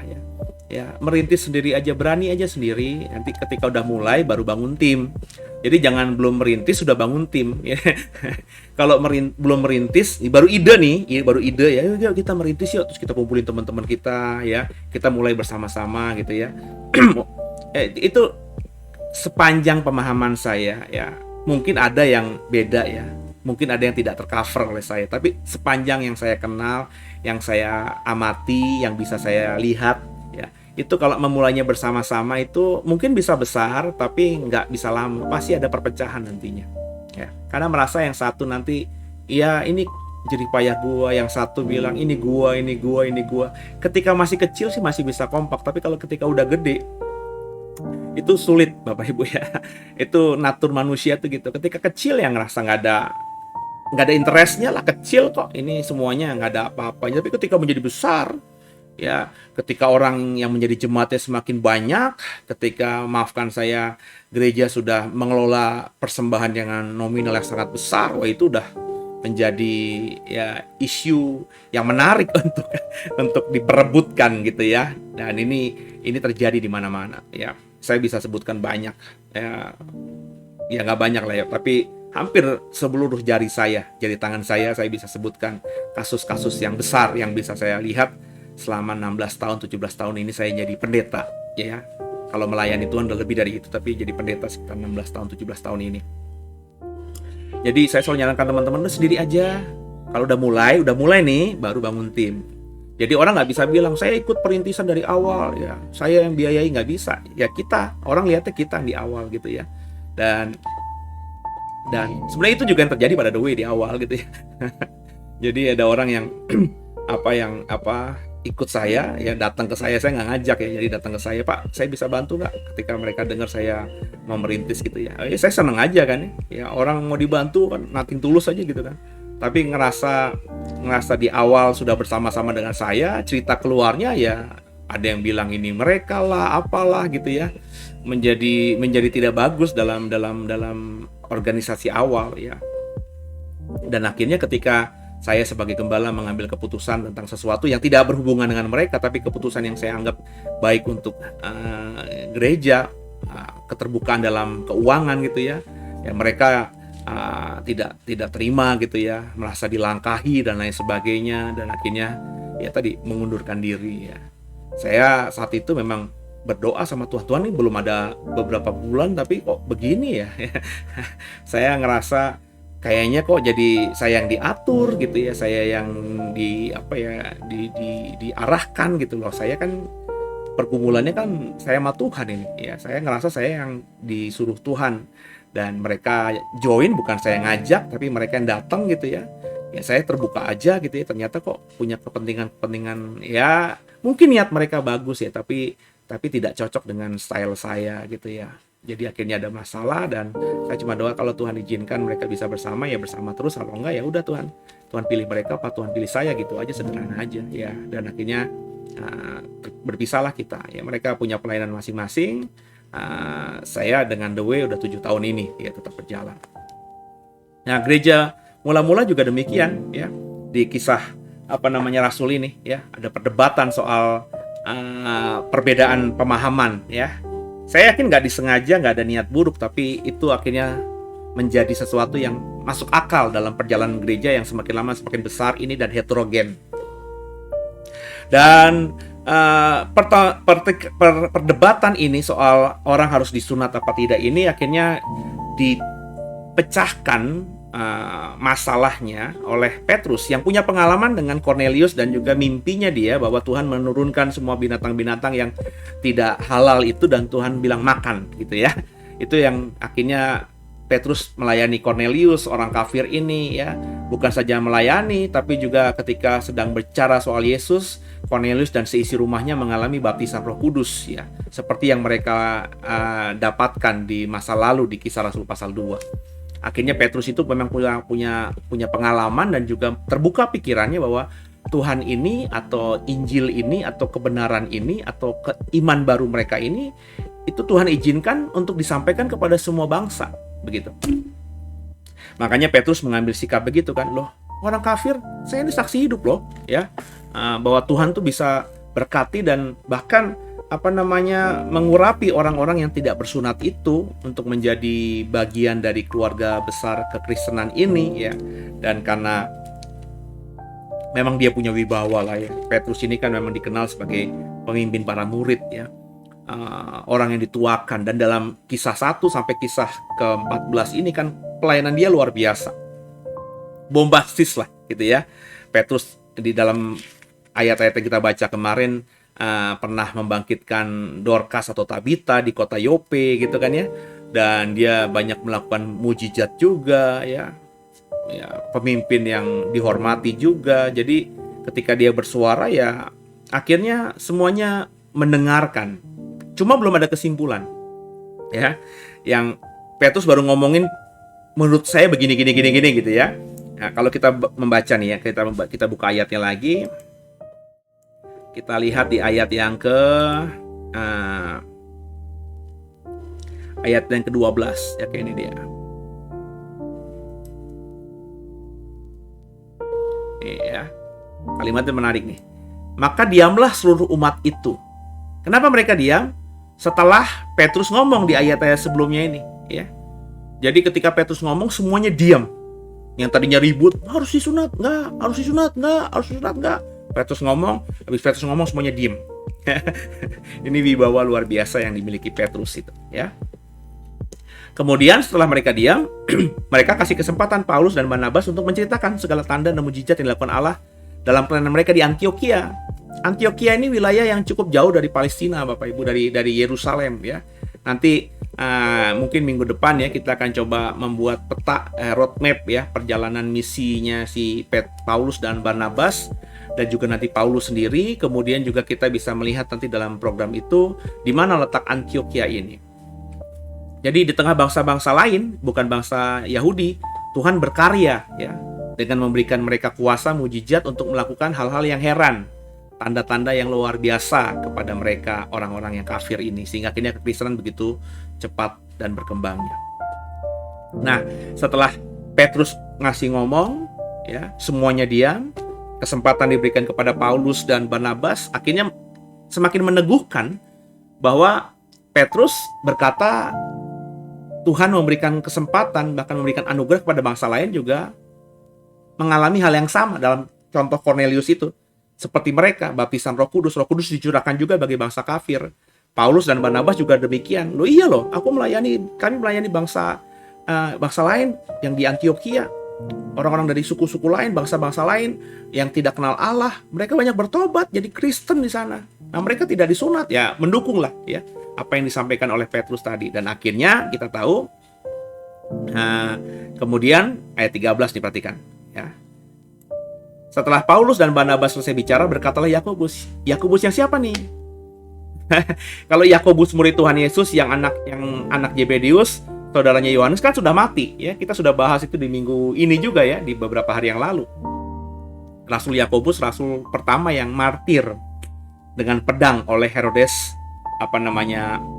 ya, merintis sendiri aja, berani aja sendiri, nanti ketika udah mulai baru bangun tim. Jadi jangan belum merintis sudah bangun tim ya. Kalau belum merintis baru ide nih, baru ide ya, yuk kita merintis yuk, terus kita kumpulin teman-teman kita ya, kita mulai bersama-sama gitu ya. Itu sepanjang pemahaman saya ya, mungkin ada yang beda ya, mungkin ada yang tidak tercover oleh saya, tapi sepanjang yang saya kenal, yang saya amati, yang bisa saya lihat ya, itu kalau memulainya bersama-sama itu mungkin bisa besar, tapi nggak bisa lama, pasti ada perpecahan nantinya ya, karena merasa yang satu nanti ya ini jadi payah gua, yang satu bilang ini gua. Ketika masih kecil sih masih bisa kompak, tapi kalau ketika udah gede itu sulit Bapak Ibu ya. Itu natur manusia tuh gitu. Ketika kecil yang ngerasa nggak ada interestnya lah, kecil kok ini semuanya, nggak ada apa-apanya. Tapi ketika menjadi besar ya, ketika orang yang menjadi jemaatnya semakin banyak, ketika maafkan saya gereja sudah mengelola persembahan dengan nominal yang sangat besar, wah itu udah menjadi ya isu yang menarik untuk diperebutkan gitu ya. Dan ini terjadi di mana-mana ya. Saya bisa sebutkan banyak ya nggak banyak lah ya, tapi hampir seluruh jari tangan saya bisa sebutkan kasus-kasus yang besar yang bisa saya lihat selama 16 tahun 17 tahun ini saya jadi pendeta ya. Kalau melayani Tuhan udah lebih dari itu, tapi jadi pendeta sekitar 16 tahun 17 tahun ini. Jadi saya selalu nyarankan teman-teman sendiri aja. Kalau udah mulai nih baru bangun tim. Jadi orang nggak bisa bilang saya ikut perintisan dari awal ya, saya yang biayai, nggak bisa ya. Kita orang lihatnya kita yang di awal gitu ya. Dan sebenarnya itu juga yang terjadi pada The Way di awal gitu ya. Jadi ada orang yang ikut saya ya, datang ke saya nggak ngajak ya, jadi datang ke saya, Pak saya bisa bantu nggak, ketika mereka dengar saya mau merintis gitu ya. Saya seneng aja kan ya, orang mau dibantu kan nothing tulus aja gitu kan. Tapi ngerasa di awal sudah bersama-sama dengan saya, cerita keluarnya ya ada yang bilang ini mereka lah apalah gitu ya, menjadi tidak bagus dalam organisasi awal ya. Dan akhirnya ketika saya sebagai gembala mengambil keputusan tentang sesuatu yang tidak berhubungan dengan mereka, tapi keputusan yang saya anggap baik untuk gereja, keterbukaan dalam keuangan gitu ya, mereka tidak terima gitu ya, merasa dilangkahi dan lain sebagainya, dan akhirnya ya tadi mengundurkan diri ya. Saya saat itu memang berdoa sama Tuhan, ini belum ada beberapa bulan tapi kok begini ya. Saya ngerasa kayaknya kok jadi saya yang diatur gitu ya, saya yang diarahkan gitu loh. Saya kan pergumulannya kan saya sama Tuhan ini ya, saya ngerasa saya yang disuruh Tuhan. Dan mereka join, bukan saya ngajak, tapi mereka yang datang gitu ya. Ya saya terbuka aja gitu ya. Ternyata kok punya kepentingan ya, mungkin niat mereka bagus ya, tapi tidak cocok dengan style saya gitu ya. Jadi akhirnya ada masalah, dan saya cuma doa kalau Tuhan izinkan mereka bisa bersama ya bersama terus. Kalau enggak ya udah Tuhan pilih mereka apa Tuhan pilih saya, gitu aja, sederhana aja ya. Dan akhirnya berpisahlah kita ya. Mereka punya pelayanan masing-masing. Saya dengan The Way udah 7 tahun ini ya tetap berjalan. Nah gereja mula-mula juga demikian ya, di kisah Rasul ini ya, ada perdebatan soal perbedaan pemahaman ya. Saya yakin nggak disengaja, nggak ada niat buruk, tapi itu akhirnya menjadi sesuatu yang masuk akal dalam perjalanan gereja yang semakin lama semakin besar ini dan heterogen. Dan perdebatan ini soal orang harus disunat apa tidak ini akhirnya dipecahkan masalahnya oleh Petrus yang punya pengalaman dengan Cornelius dan juga mimpinya dia bahwa Tuhan menurunkan semua binatang-binatang yang tidak halal itu dan Tuhan bilang makan gitu ya. Itu yang akhirnya Petrus melayani Cornelius, orang kafir ini ya. Bukan saja melayani tapi juga ketika sedang bicara soal Yesus, Cornelius dan seisi rumahnya mengalami baptisan Roh Kudus ya. Seperti yang mereka dapatkan di masa lalu di Kisah Rasul pasal 2. Akhirnya Petrus itu memang punya pengalaman dan juga terbuka pikirannya bahwa Tuhan ini atau Injil ini atau kebenaran ini atau iman baru mereka ini itu Tuhan izinkan untuk disampaikan kepada semua bangsa, begitu. Makanya Petrus mengambil sikap begitu kan, loh orang kafir, saya ini saksi hidup loh, ya, bahwa Tuhan tuh bisa berkati dan bahkan mengurapi orang-orang yang tidak bersunat itu untuk menjadi bagian dari keluarga besar kekristenan ini ya. Dan karena memang dia punya wibawa lah ya, Petrus ini kan memang dikenal sebagai pemimpin para murid ya, orang yang dituakan. Dan dalam kisah 1 sampai kisah ke-14 ini kan pelayanan dia luar biasa, bombastis lah gitu ya. Petrus di dalam ayat-ayat yang kita baca kemarin pernah membangkitkan Dorcas atau Tabita di kota Yope gitu kan ya, dan dia banyak melakukan mujizat juga ya, pemimpin yang dihormati juga. Jadi ketika dia bersuara ya akhirnya semuanya mendengarkan, cuma belum ada kesimpulan ya. Yang Petrus baru ngomongin menurut saya begini gitu ya. Nah, kalau kita membaca nih ya, kita buka ayatnya lagi. Kita lihat di ayat yang ke-12 ya, kayak ini dia. Ya. Kalimatnya menarik nih. Maka diamlah seluruh umat itu. Kenapa mereka diam? Setelah Petrus ngomong di ayat-ayat sebelumnya ini, ya. Jadi ketika Petrus ngomong semuanya diam. Yang tadinya ribut, harus disunat enggak. Petrus ngomong, habis Petrus ngomong semuanya diem. Ini wibawa luar biasa yang dimiliki Petrus itu, ya. Kemudian setelah mereka diam, mereka kasih kesempatan Paulus dan Barnabas untuk menceritakan segala tanda dan mujizat yang dilakukan Allah dalam pelayanan mereka di Antiokhia. Antiokhia ini wilayah yang cukup jauh dari Palestina, Bapak Ibu, dari Yerusalem ya. Nanti mungkin minggu depan ya kita akan coba membuat peta roadmap ya perjalanan misinya si Paulus dan Barnabas. Dan juga nanti Paulus sendiri, kemudian juga kita bisa melihat nanti dalam program itu di mana letak Antiokhia ini. Jadi di tengah bangsa-bangsa lain, bukan bangsa Yahudi, Tuhan berkarya ya dengan memberikan mereka kuasa mujizat untuk melakukan hal-hal yang heran, tanda-tanda yang luar biasa kepada mereka orang-orang yang kafir ini, sehingga akhirnya kekristenan begitu cepat dan berkembangnya. Nah, setelah Petrus ngasih ngomong ya, semuanya diam. Kesempatan diberikan kepada Paulus dan Barnabas akhirnya semakin meneguhkan bahwa Petrus berkata Tuhan memberikan kesempatan, bahkan memberikan anugerah kepada bangsa lain juga mengalami hal yang sama. Dalam contoh Cornelius itu, seperti mereka, baptisan Roh Kudus dicurahkan juga bagi bangsa kafir. Paulus dan Barnabas juga demikian. Loh iya loh, kami melayani bangsa lain yang di Antiokhia. Orang-orang dari suku-suku lain, bangsa-bangsa lain yang tidak kenal Allah, mereka banyak bertobat jadi Kristen di sana. Nah, mereka tidak disunat, ya mendukunglah ya apa yang disampaikan oleh Petrus tadi. Dan akhirnya kita tahu, kemudian ayat 13 diperhatikan ya. Setelah Paulus dan Barnabas selesai bicara, berkatalah Yakobus. Yakobus yang siapa nih? Kalau Yakobus murid Tuhan Yesus yang anak Zebedius, saudaranya Yohanes kan sudah mati ya. Kita sudah bahas itu di minggu ini juga ya, di beberapa hari yang lalu. Rasul Yakobus, rasul pertama yang martir dengan pedang oleh Herodes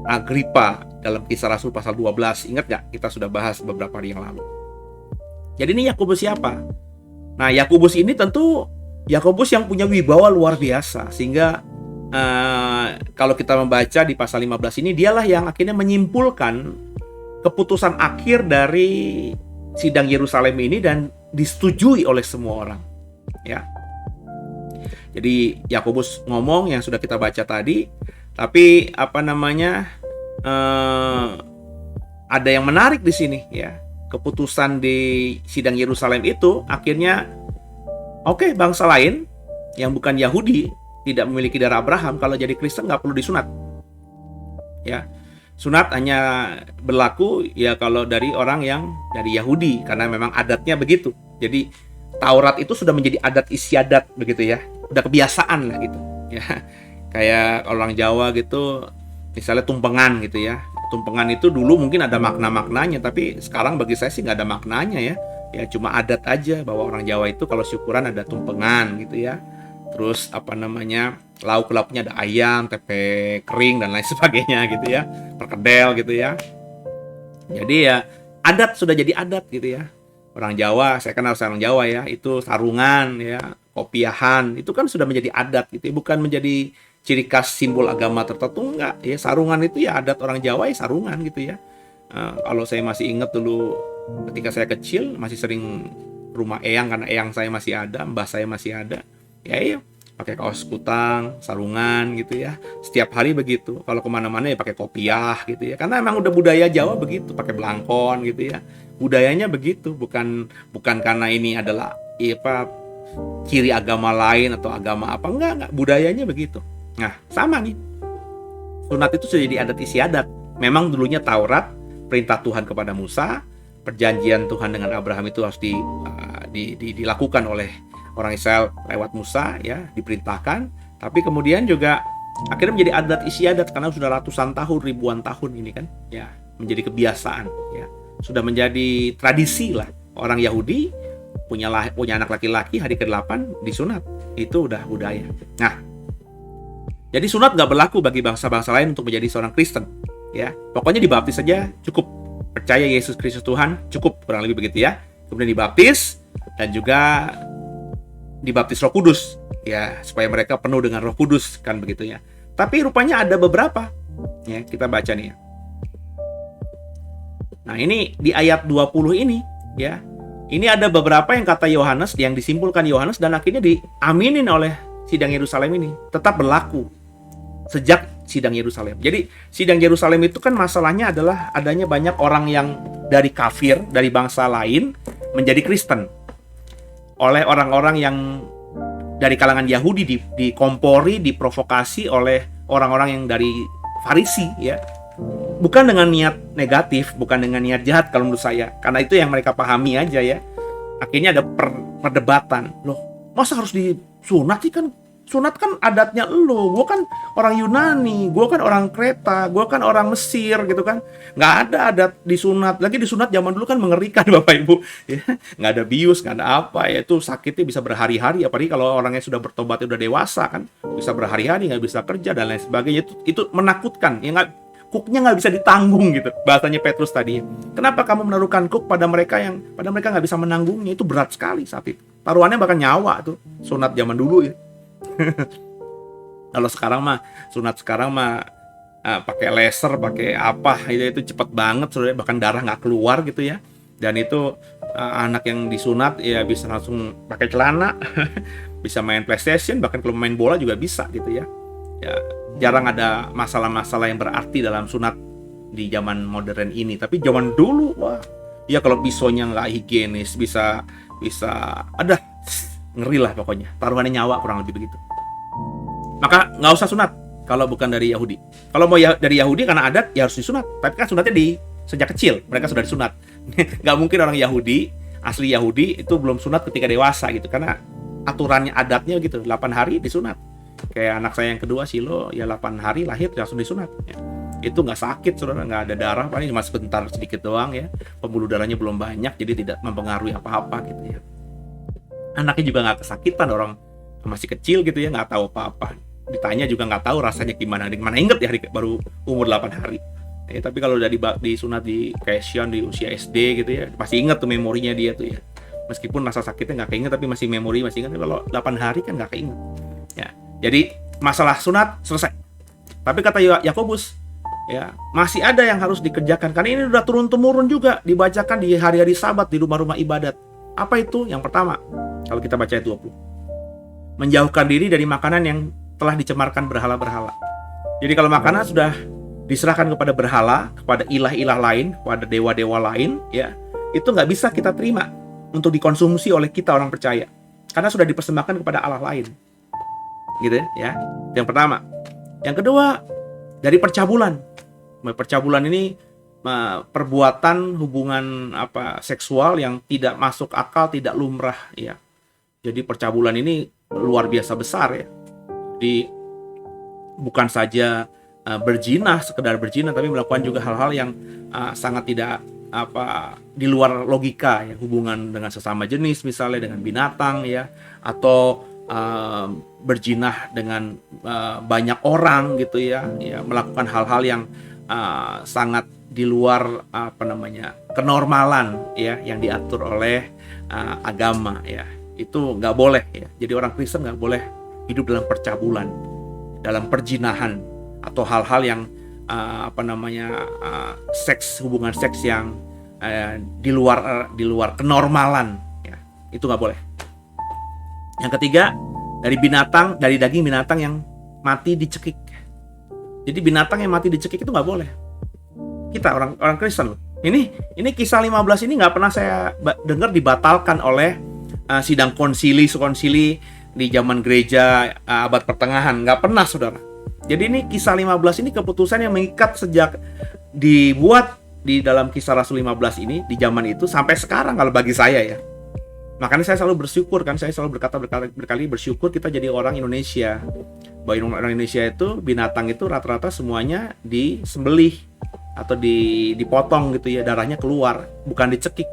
Agripa dalam Kisah Rasul pasal 12. Ingat gak? Kita sudah bahas beberapa hari yang lalu. Jadi ini Yakobus siapa? Nah, Yakobus ini tentu Yakobus yang punya wibawa luar biasa, sehingga kalau kita membaca di pasal 15 ini, dialah yang akhirnya menyimpulkan keputusan akhir dari sidang Yerusalem ini dan disetujui oleh semua orang. Ya. Jadi Yakobus ngomong yang sudah kita baca tadi, tapi ada yang menarik di sini ya. keputusan di sidang Yerusalem itu akhirnya oke, bangsa lain yang bukan Yahudi tidak memiliki darah Abraham kalau jadi Kristen nggak perlu disunat. Ya, sunat hanya berlaku ya kalau dari orang yang dari Yahudi karena memang adatnya begitu. Jadi Taurat itu sudah menjadi adat istiadat begitu ya, udah kebiasaan lah gitu. Ya, kayak orang Jawa gitu, misalnya tumpengan gitu ya. Tumpengan itu dulu mungkin ada makna-maknanya, tapi sekarang bagi saya sih nggak ada maknanya ya. Ya cuma adat aja bahwa orang Jawa itu kalau syukuran ada tumpengan gitu ya. Terus lauk-lauknya ada ayam, tempe kering dan lain sebagainya gitu ya, perkedel gitu ya. Jadi ya adat sudah jadi adat gitu ya. Orang Jawa, saya kenal orang Jawa ya, itu sarungan ya, kopiahan, itu kan sudah menjadi adat gitu ya, bukan menjadi ciri khas simbol agama tertentu, enggak ya. Sarungan itu ya adat orang Jawa ya, sarungan gitu ya. Kalau saya masih ingat dulu ketika saya kecil masih sering rumah eyang karena eyang saya masih ada, mbah saya masih ada. Ya iya, pakai kaos kutang, sarungan gitu ya. Setiap hari begitu. Kalau kemana-mana ya pakai kopiah gitu ya. Karena emang udah budaya Jawa begitu, pakai belangkon gitu ya. Budayanya begitu, bukan karena ini adalah ciri agama lain atau agama apa, enggak, budayanya begitu. Nah, sama nih. Sunat itu sudah jadi adat istiadat. Memang dulunya Taurat, perintah Tuhan kepada Musa, perjanjian Tuhan dengan Abraham itu harus dilakukan oleh orang Israel lewat Musa ya, diperintahkan. Tapi kemudian juga akhirnya menjadi adat istiadat karena sudah ratusan tahun, ribuan tahun ini kan ya, menjadi kebiasaan ya. Sudah menjadi tradisi lah. Orang Yahudi punya anak laki-laki hari ke-8 disunat. Itu udah budaya. Nah, jadi sunat nggak berlaku bagi bangsa-bangsa lain untuk menjadi seorang Kristen. Ya, pokoknya dibaptis saja cukup. Percaya Yesus Kristus Tuhan cukup, kurang lebih begitu ya. Kemudian dibaptis dan juga dibaptis Roh Kudus. Ya, supaya mereka penuh dengan Roh Kudus kan begitu ya. Tapi rupanya ada beberapa. Ya, kita baca nih ya. Nah, ini di ayat 20 ini ya. Ini ada beberapa yang kata Yohanes, yang disimpulkan Yohanes dan akhirnya diaminin oleh sidang Yerusalem ini, tetap berlaku sejak sidang Yerusalem. Jadi sidang Yerusalem itu kan masalahnya adalah adanya banyak orang yang dari kafir, dari bangsa lain menjadi Kristen oleh orang-orang yang dari kalangan Yahudi, dikompori, diprovokasi oleh orang-orang yang dari Farisi ya. Bukan dengan niat negatif, bukan dengan niat jahat kalau menurut saya, karena itu yang mereka pahami aja ya. Akhirnya ada perdebatan, loh masa harus disunat sih, kan sunat kan adatnya lo, gue kan orang Yunani, gue kan orang Kreta, gue kan orang Mesir gitu kan, nggak ada adat disunat. Lagi disunat zaman dulu kan mengerikan Bapak Ibu ya. Nggak ada bius, nggak ada apa ya, itu sakitnya bisa berhari-hari, apalagi kalau orangnya sudah bertobat, udah dewasa kan, bisa berhari-hari, nggak bisa kerja dan lain sebagainya. Itu menakutkan ya, kuknya nggak bisa ditanggung gitu, bahasanya Petrus tadi. Kenapa kamu menaruhkan kuk pada mereka nggak bisa menanggungnya? Itu berat sekali saat itu, taruhannya bahkan nyawa tuh sunat zaman dulu ya. Kalau sekarang mah sunat pakai laser, pakai apa itu cepet banget, sudah bahkan darah nggak keluar gitu ya. Dan itu anak yang disunat ya bisa langsung pakai celana bisa main PlayStation, bahkan kalau main bola juga bisa gitu ya. Ya jarang ada masalah-masalah yang berarti dalam sunat di zaman modern ini. Tapi zaman dulu wah ya, kalau pisaunya nggak higienis bisa ada ngeri lah pokoknya, taruhannya nyawa kurang lebih begitu. Maka nggak usah sunat kalau bukan dari Yahudi. Kalau mau dari Yahudi karena adat ya harus disunat, tapi kan sunatnya sejak kecil mereka sudah disunat. Nggak mungkin orang Yahudi, asli Yahudi itu belum sunat ketika dewasa gitu, karena aturannya adatnya gitu, 8 hari disunat. Kayak anak saya yang kedua Silo ya 8 hari lahir langsung disunat ya. Itu nggak sakit saudara, nggak ada darah, paling cuma sebentar sedikit doang ya, pembuluh darahnya belum banyak, jadi tidak mempengaruhi apa-apa gitu ya. Anaknya juga nggak kesakitan, orang masih kecil gitu ya, nggak tahu apa-apa, ditanya juga nggak tahu rasanya gimana, mana inget ya baru umur 8 hari ya. Tapi kalau udah disunat di Kesyon di usia SD gitu ya, masih inget tuh memorinya dia tuh ya, meskipun rasa sakitnya nggak keinget tapi masih memori, masih ingat. Kalau 8 hari kan nggak keinget ya. Jadi masalah sunat selesai. Tapi kata Yakobus ya, masih ada yang harus dikerjakan karena ini udah turun-temurun juga dibacakan di hari-hari Sabat di rumah-rumah ibadat. Apa itu? Yang pertama, kalau kita baca ayat 20, menjauhkan diri dari makanan yang telah dicemarkan berhala-berhala. Jadi kalau makanan sudah diserahkan kepada berhala, kepada ilah-ilah lain, kepada dewa-dewa lain ya, itu nggak bisa kita terima untuk dikonsumsi oleh kita orang percaya, karena sudah dipersembahkan kepada Allah lain, gitu ya. Yang pertama. Yang kedua, dari percabulan. Percabulan ini perbuatan hubungan seksual yang tidak masuk akal, tidak lumrah ya. Jadi percabulan ini luar biasa besar ya. Jadi bukan saja berzina, sekedar berzina, tapi melakukan juga hal-hal yang sangat tidak di luar logika ya, hubungan dengan sesama jenis misalnya dengan binatang ya, atau berjinah dengan banyak orang gitu ya, melakukan hal-hal yang sangat di luar kenormalan ya, yang diatur oleh agama ya. Itu nggak boleh ya. Jadi orang Kristen nggak boleh hidup dalam percabulan, dalam perjinahan, atau hal-hal yang seks, hubungan seks yang di luar kenormalan ya. Itu nggak boleh. Yang ketiga, dari daging binatang yang mati dicekik. Jadi binatang yang mati dicekik itu nggak boleh. Kita orang Kristen loh. Ini kisah 15 ini nggak pernah saya dengar dibatalkan oleh sidang konsili di zaman gereja abad pertengahan. Nggak pernah, saudara. Jadi ini kisah 15 ini keputusan yang mengikat sejak dibuat di dalam kisah Rasul 15 ini di zaman itu sampai sekarang kalau bagi saya ya. Makanya saya selalu bersyukur kan, saya selalu berkata berkali bersyukur kita jadi orang Indonesia. Bahwa orang Indonesia itu binatang itu rata-rata semuanya disembelih atau dipotong gitu ya, darahnya keluar, bukan dicekik.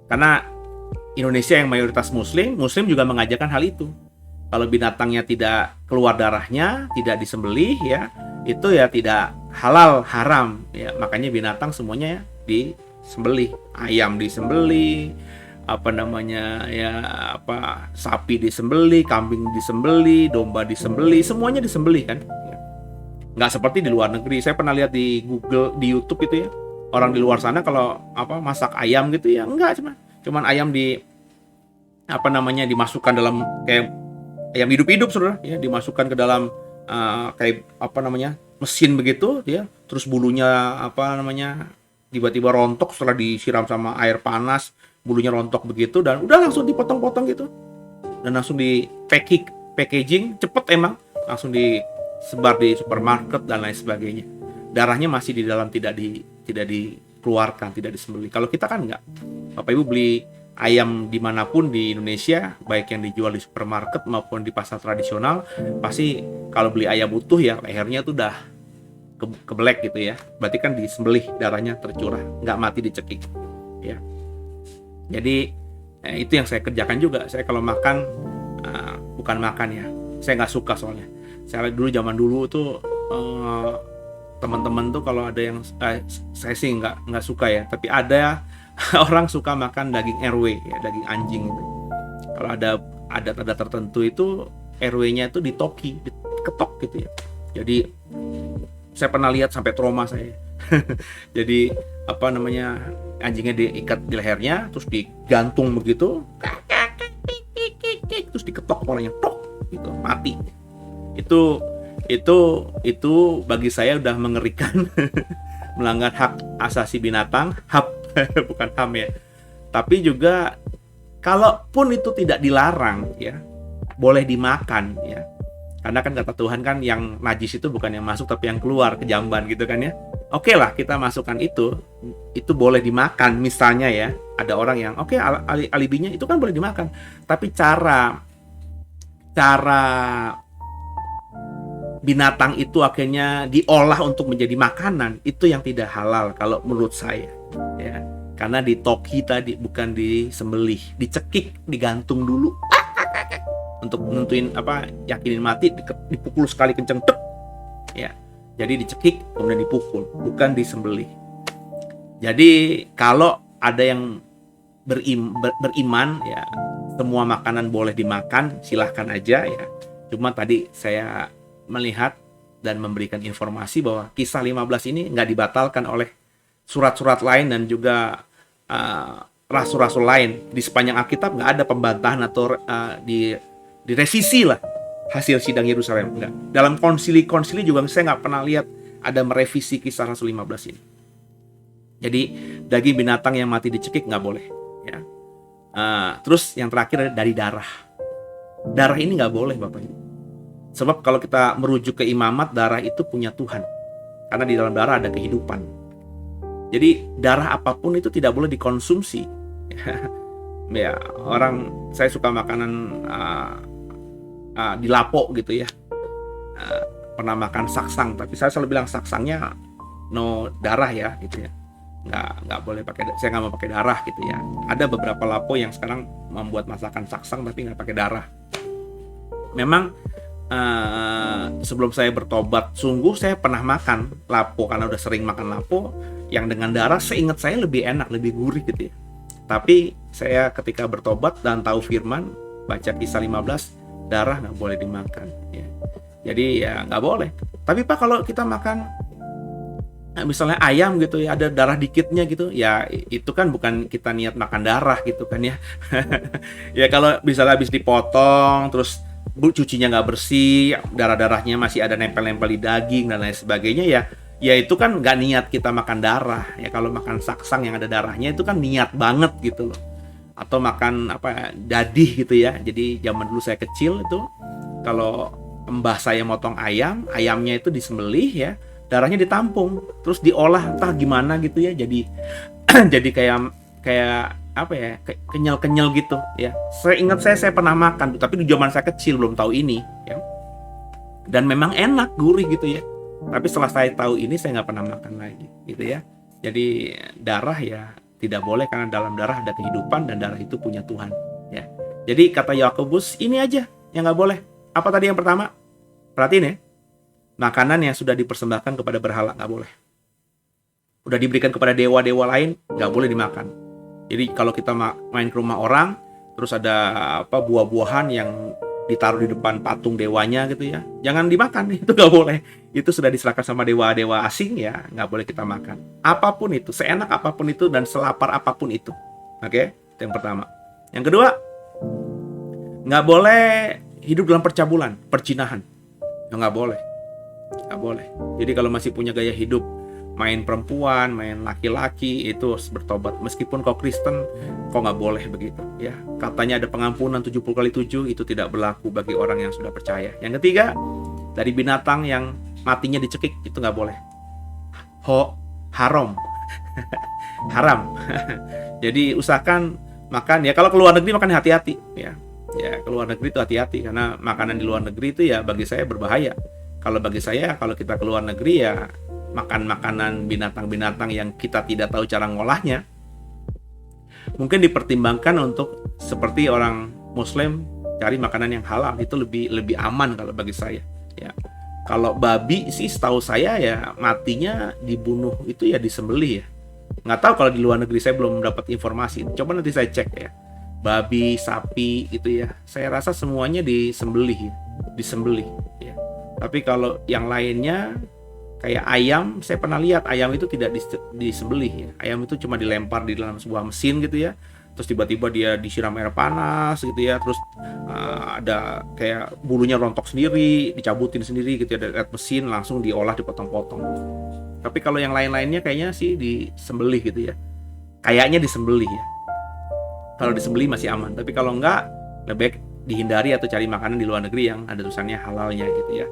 Karena Indonesia yang mayoritas muslim juga mengajarkan hal itu. Kalau binatangnya tidak keluar darahnya, tidak disembelih ya, itu ya tidak halal, haram ya. Makanya binatang semuanya ya disembelih, ayam disembelih, sapi disembelih, kambing disembelih, domba disembelih, semuanya disembelih kan ya. Nggak seperti di luar negeri. Saya pernah lihat di Google, di YouTube itu ya, orang di luar sana kalau masak ayam gitu ya, enggak, cuman ayam dimasukkan dalam kayak ayam hidup-hidup, saudara ya, dimasukkan ke dalam mesin begitu ya, terus bulunya tiba-tiba rontok setelah disiram sama air panas, bulunya rontok begitu, dan udah langsung dipotong-potong gitu, dan langsung di packaging cepet, emang langsung disebar di supermarket dan lain sebagainya. Darahnya masih di dalam, tidak dikeluarkan, tidak disembelih. Kalau kita kan enggak. Bapak Ibu beli ayam dimanapun di Indonesia, baik yang dijual di supermarket maupun di pasar tradisional, pasti kalau beli ayam utuh ya lehernya tuh udah kebelek gitu ya, berarti kan disembelih, darahnya tercurah, nggak mati dicekik ya. Jadi itu yang saya kerjakan juga. Saya kalau makan bukan makan ya, saya nggak suka soalnya. Saya zaman dulu tuh teman-teman tuh kalau ada yang saya sih nggak suka ya, tapi ada orang suka makan daging RW ya, daging anjing itu. Kalau ada adat-adat tertentu itu RW-nya itu ditoki, diketok gitu ya. Jadi saya pernah lihat sampai trauma saya. Jadi anjingnya diikat di lehernya, terus digantung begitu, terus diketok kepalanya, tok gitu, mati. Itu bagi saya udah mengerikan. Melanggar hak asasi binatang, bukan HAM ya. Tapi juga kalaupun itu tidak dilarang ya, boleh dimakan ya. Karena kan kata Tuhan kan yang najis itu bukan yang masuk tapi yang keluar ke jamban gitu kan ya. Oke lah, kita masukkan itu boleh dimakan misalnya ya. Ada orang yang alibinya itu kan boleh dimakan. Tapi cara binatang itu akhirnya diolah untuk menjadi makanan, itu yang tidak halal kalau menurut saya ya. Karena ditoki tadi, bukan disembelih, dicekik, digantung dulu untuk nentuin yakinin mati, dipukul sekali kenceng tek ya. Jadi dicekik kemudian dipukul, bukan disembelih. Jadi kalau ada yang beriman ya, semua makanan boleh dimakan, silahkan aja ya. Cuma tadi saya melihat dan memberikan informasi bahwa kisah 15 ini nggak dibatalkan oleh surat-surat lain dan juga rasul-rasul lain. Di sepanjang Alkitab nggak ada pembantahan atau direvisi lah hasil sidang Yerusalem. Enggak. Dalam konsili juga saya nggak pernah lihat ada merevisi kisah Rasul 15 ini. Jadi daging binatang yang mati dicekik nggak boleh. Ya. Terus yang terakhir dari darah. Darah ini nggak boleh Bapak Ibu. Sebab kalau kita merujuk ke imamat, darah itu punya Tuhan. Karena di dalam darah ada kehidupan. Jadi darah apapun itu tidak boleh dikonsumsi. Ya, saya suka makanan di lapo gitu ya. Pernah makan saksang, tapi saya selalu bilang saksangnya no darah ya gitu ya. Nggak boleh pakai, saya nggak mau pakai darah gitu ya. Ada beberapa lapo yang sekarang membuat masakan saksang tapi nggak pakai darah. Memang sebelum saya bertobat, sungguh saya pernah makan lapo karena udah sering makan lapo yang dengan darah. Seingat saya lebih enak, lebih gurih gitu ya. Tapi saya ketika bertobat dan tahu firman, baca Kisah 15, darah nggak boleh dimakan ya. Jadi ya nggak boleh. Tapi Pak, kalau kita makan misalnya ayam gitu ya, ada darah dikitnya gitu ya, itu kan bukan kita niat makan darah gitu kan ya. Ya kalau misalnya habis dipotong terus cucinya nggak bersih, darah-darahnya masih ada nempel-nempel di daging dan lain sebagainya ya itu kan nggak niat kita makan darah ya. Kalau makan saksang yang ada darahnya itu kan niat banget gitu loh. Atau makan dadih gitu ya. Jadi zaman dulu saya kecil itu kalau mbah saya motong ayamnya itu disembelih ya, darahnya ditampung terus diolah entah gimana gitu ya, jadi jadi kayak kenyal gitu ya. Saya ingat saya pernah makan, tapi di zaman saya kecil belum tahu ini ya, dan memang enak, gurih gitu ya. Tapi setelah saya tahu ini saya nggak pernah makan lagi gitu ya. Jadi darah ya tidak boleh, karena dalam darah ada kehidupan dan darah itu punya Tuhan ya. Jadi kata Yakobus, ini aja yang nggak boleh. Apa tadi yang pertama? Perhatiin ya, makanan yang sudah dipersembahkan kepada berhala nggak boleh. Udah diberikan kepada dewa-dewa lain nggak boleh dimakan. Jadi kalau kita main ke rumah orang, terus ada buah-buahan yang ditaruh di depan patung dewanya gitu ya, jangan dimakan, itu nggak boleh. Itu sudah diserahkan sama dewa-dewa asing ya, nggak boleh kita makan. Apapun itu, seenak apapun itu dan selapar apapun itu. Oke, itu yang pertama. Yang kedua, nggak boleh hidup dalam percabulan, percinahan. Nggak boleh. Jadi kalau masih punya gaya hidup main perempuan, main laki-laki, itu harus bertobat. Meskipun kau Kristen, kau nggak boleh begitu ya. Katanya ada pengampunan 70 kali 7, itu tidak berlaku bagi orang yang sudah percaya. Yang ketiga, dari binatang yang matinya dicekik, itu nggak boleh. Haram. Haram. Jadi usahakan makan ya, kalau ke luar negeri makan hati-hati ya. Ya, ke luar negeri itu hati-hati, karena makanan di luar negeri itu ya bagi saya berbahaya. Kalau bagi saya, kalau kita ke luar negeri ya makan makanan binatang-binatang yang kita tidak tahu cara ngolahnya, mungkin dipertimbangkan untuk seperti orang Muslim cari makanan yang halal, itu lebih aman kalau bagi saya ya. Kalau babi sih setahu saya ya matinya dibunuh itu ya disembelih ya. Nggak tahu kalau di luar negeri, saya belum dapat informasi. Coba nanti saya cek ya. Babi, sapi gitu ya, saya rasa semuanya disembelih ya. Tapi kalau yang lainnya kayak ayam, saya pernah lihat ayam itu tidak disembelih ya. Ayam itu cuma dilempar di dalam sebuah mesin gitu ya. Terus tiba-tiba dia disiram air panas gitu ya. Terus ada kayak bulunya rontok sendiri, dicabutin sendiri gitu ya dari mesin, langsung diolah, dipotong-potong. Tapi kalau yang lain-lainnya kayaknya sih disembelih gitu ya. Kayaknya disembelih ya. Kalau disembelih masih aman, tapi kalau enggak, lebih baik dihindari atau cari makanan di luar negeri yang ada tulisannya halalnya gitu ya.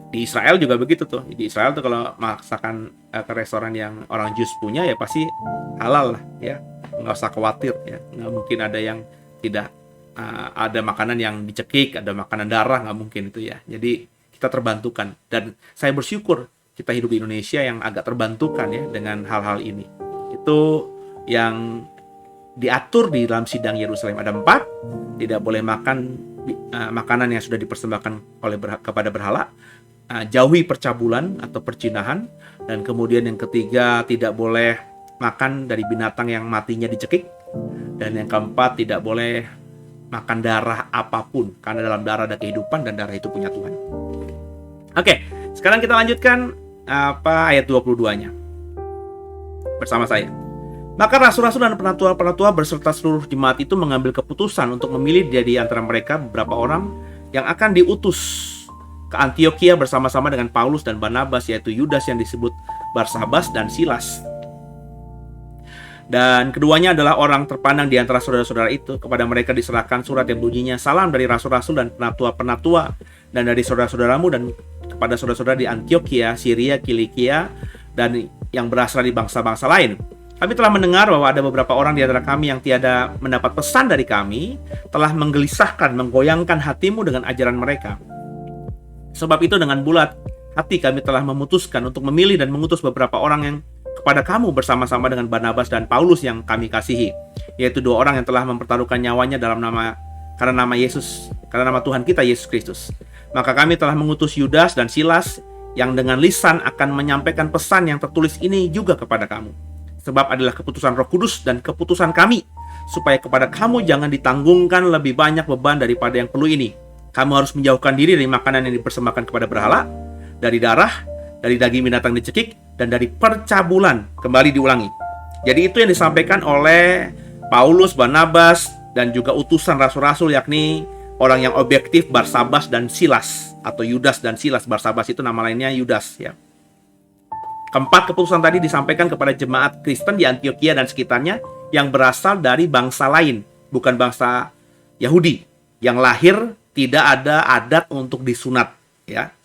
Di Israel juga begitu tuh. Di Israel tuh kalau masakan ke restoran yang orang Jews punya ya pasti halal lah ya. Nggak usah khawatir ya. Nggak mungkin ada yang tidak ada makanan yang dicekik, ada makanan darah, nggak mungkin itu ya. Jadi kita terbantukan, dan saya bersyukur kita hidup di Indonesia yang agak terbantukan ya dengan hal-hal ini. Itu yang diatur di dalam sidang Yerusalem. Ada 4, tidak boleh makan makanan yang sudah dipersembahkan kepada berhala, jauhi percabulan atau percinahan, dan kemudian yang ketiga, tidak boleh makan dari binatang yang matinya dicekik, dan yang keempat, tidak boleh makan darah apapun, karena dalam darah ada kehidupan dan darah itu punya Tuhan. Oke, sekarang kita lanjutkan ayat 22-nya bersama saya. Maka rasul-rasul dan penatua-penatua berserta seluruh jemaat itu mengambil keputusan untuk memilih dari antara mereka beberapa orang yang akan diutus ke Antiokhia bersama-sama dengan Paulus dan Barnabas, yaitu Yudas yang disebut Barsabas dan Silas. Dan keduanya adalah orang terpandang di antara saudara-saudara itu. Kepada mereka diserahkan surat yang bunyinya, salam dari rasul-rasul dan penatua-penatua dan dari saudara-saudaramu dan kepada saudara-saudara di Antioquia, Syria, Kilikia, dan yang berasal dari bangsa-bangsa lain. Kami telah mendengar bahwa ada beberapa orang di antara kami yang tiada mendapat pesan dari kami, telah menggelisahkan, menggoyangkan hatimu dengan ajaran mereka. Sebab itu dengan bulat hati kami telah memutuskan untuk memilih dan mengutus beberapa orang yang kepada kamu bersama-sama dengan Barnabas dan Paulus yang kami kasihi, yaitu 2 orang yang telah mempertaruhkan nyawanya karena nama Tuhan kita Yesus Kristus. Maka kami telah mengutus Yudas dan Silas yang dengan lisan akan menyampaikan pesan yang tertulis ini juga kepada kamu. Sebab adalah keputusan Roh Kudus dan keputusan kami, supaya kepada kamu jangan ditanggungkan lebih banyak beban daripada yang perlu ini. Kamu harus menjauhkan diri dari makanan yang dipersembahkan kepada berhala, dari darah, dari daging binatang dicekik, dan dari percabulan. Kembali diulangi. Jadi itu yang disampaikan oleh Paulus, Barnabas, dan juga utusan rasul-rasul, yakni orang yang objektif, Barsabas dan Silas, atau Yudas dan Silas. Barsabas itu nama lainnya Yudas, ya. Keempat keputusan tadi disampaikan kepada jemaat Kristen di Antioquia dan sekitarnya yang berasal dari bangsa lain, bukan bangsa Yahudi, yang lahir tidak ada adat untuk disunat, ya.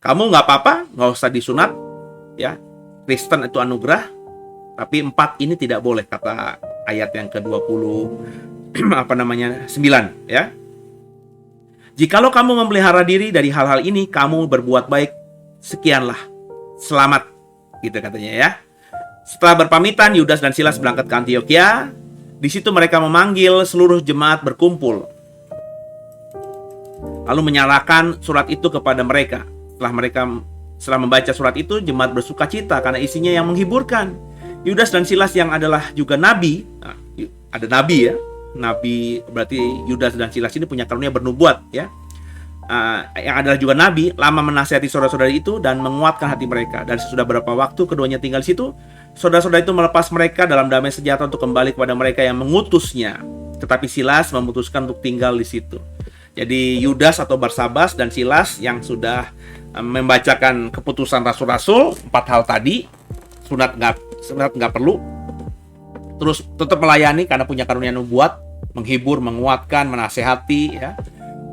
Kamu nggak apa-apa, nggak usah disunat, ya. Kristen itu anugerah, tapi 4 ini tidak boleh, kata ayat yang ke-20 9, ya. Jikalau kamu memelihara diri dari hal-hal ini, kamu berbuat baik, sekianlah, selamat, gitu katanya, ya. Setelah berpamitan, Yudas dan Silas berangkat ke Antioquia. Di situ mereka memanggil seluruh jemaat berkumpul, lalu menyerahkan surat itu kepada mereka. Setelah membaca surat itu, jemaat bersuka cita karena isinya yang menghiburkan. Yudas dan Silas yang adalah juga nabi, ada nabi, ya. Nabi berarti Yudas dan Silas ini punya karunia bernubuat, ya. Yang adalah juga nabi, lama menasihati saudara-saudara itu dan menguatkan hati mereka. Dan sesudah beberapa waktu keduanya tinggal di situ, saudara-saudara itu melepas mereka dalam damai sejahtera untuk kembali kepada mereka yang mengutusnya. Tetapi Silas memutuskan untuk tinggal di situ. Jadi Yudas atau Barsabas dan Silas yang sudah membacakan keputusan rasul-rasul, 4 hal tadi, sunat nggak perlu, terus tetap melayani karena punya karunia nubuat, menghibur, menguatkan, menasehati, ya.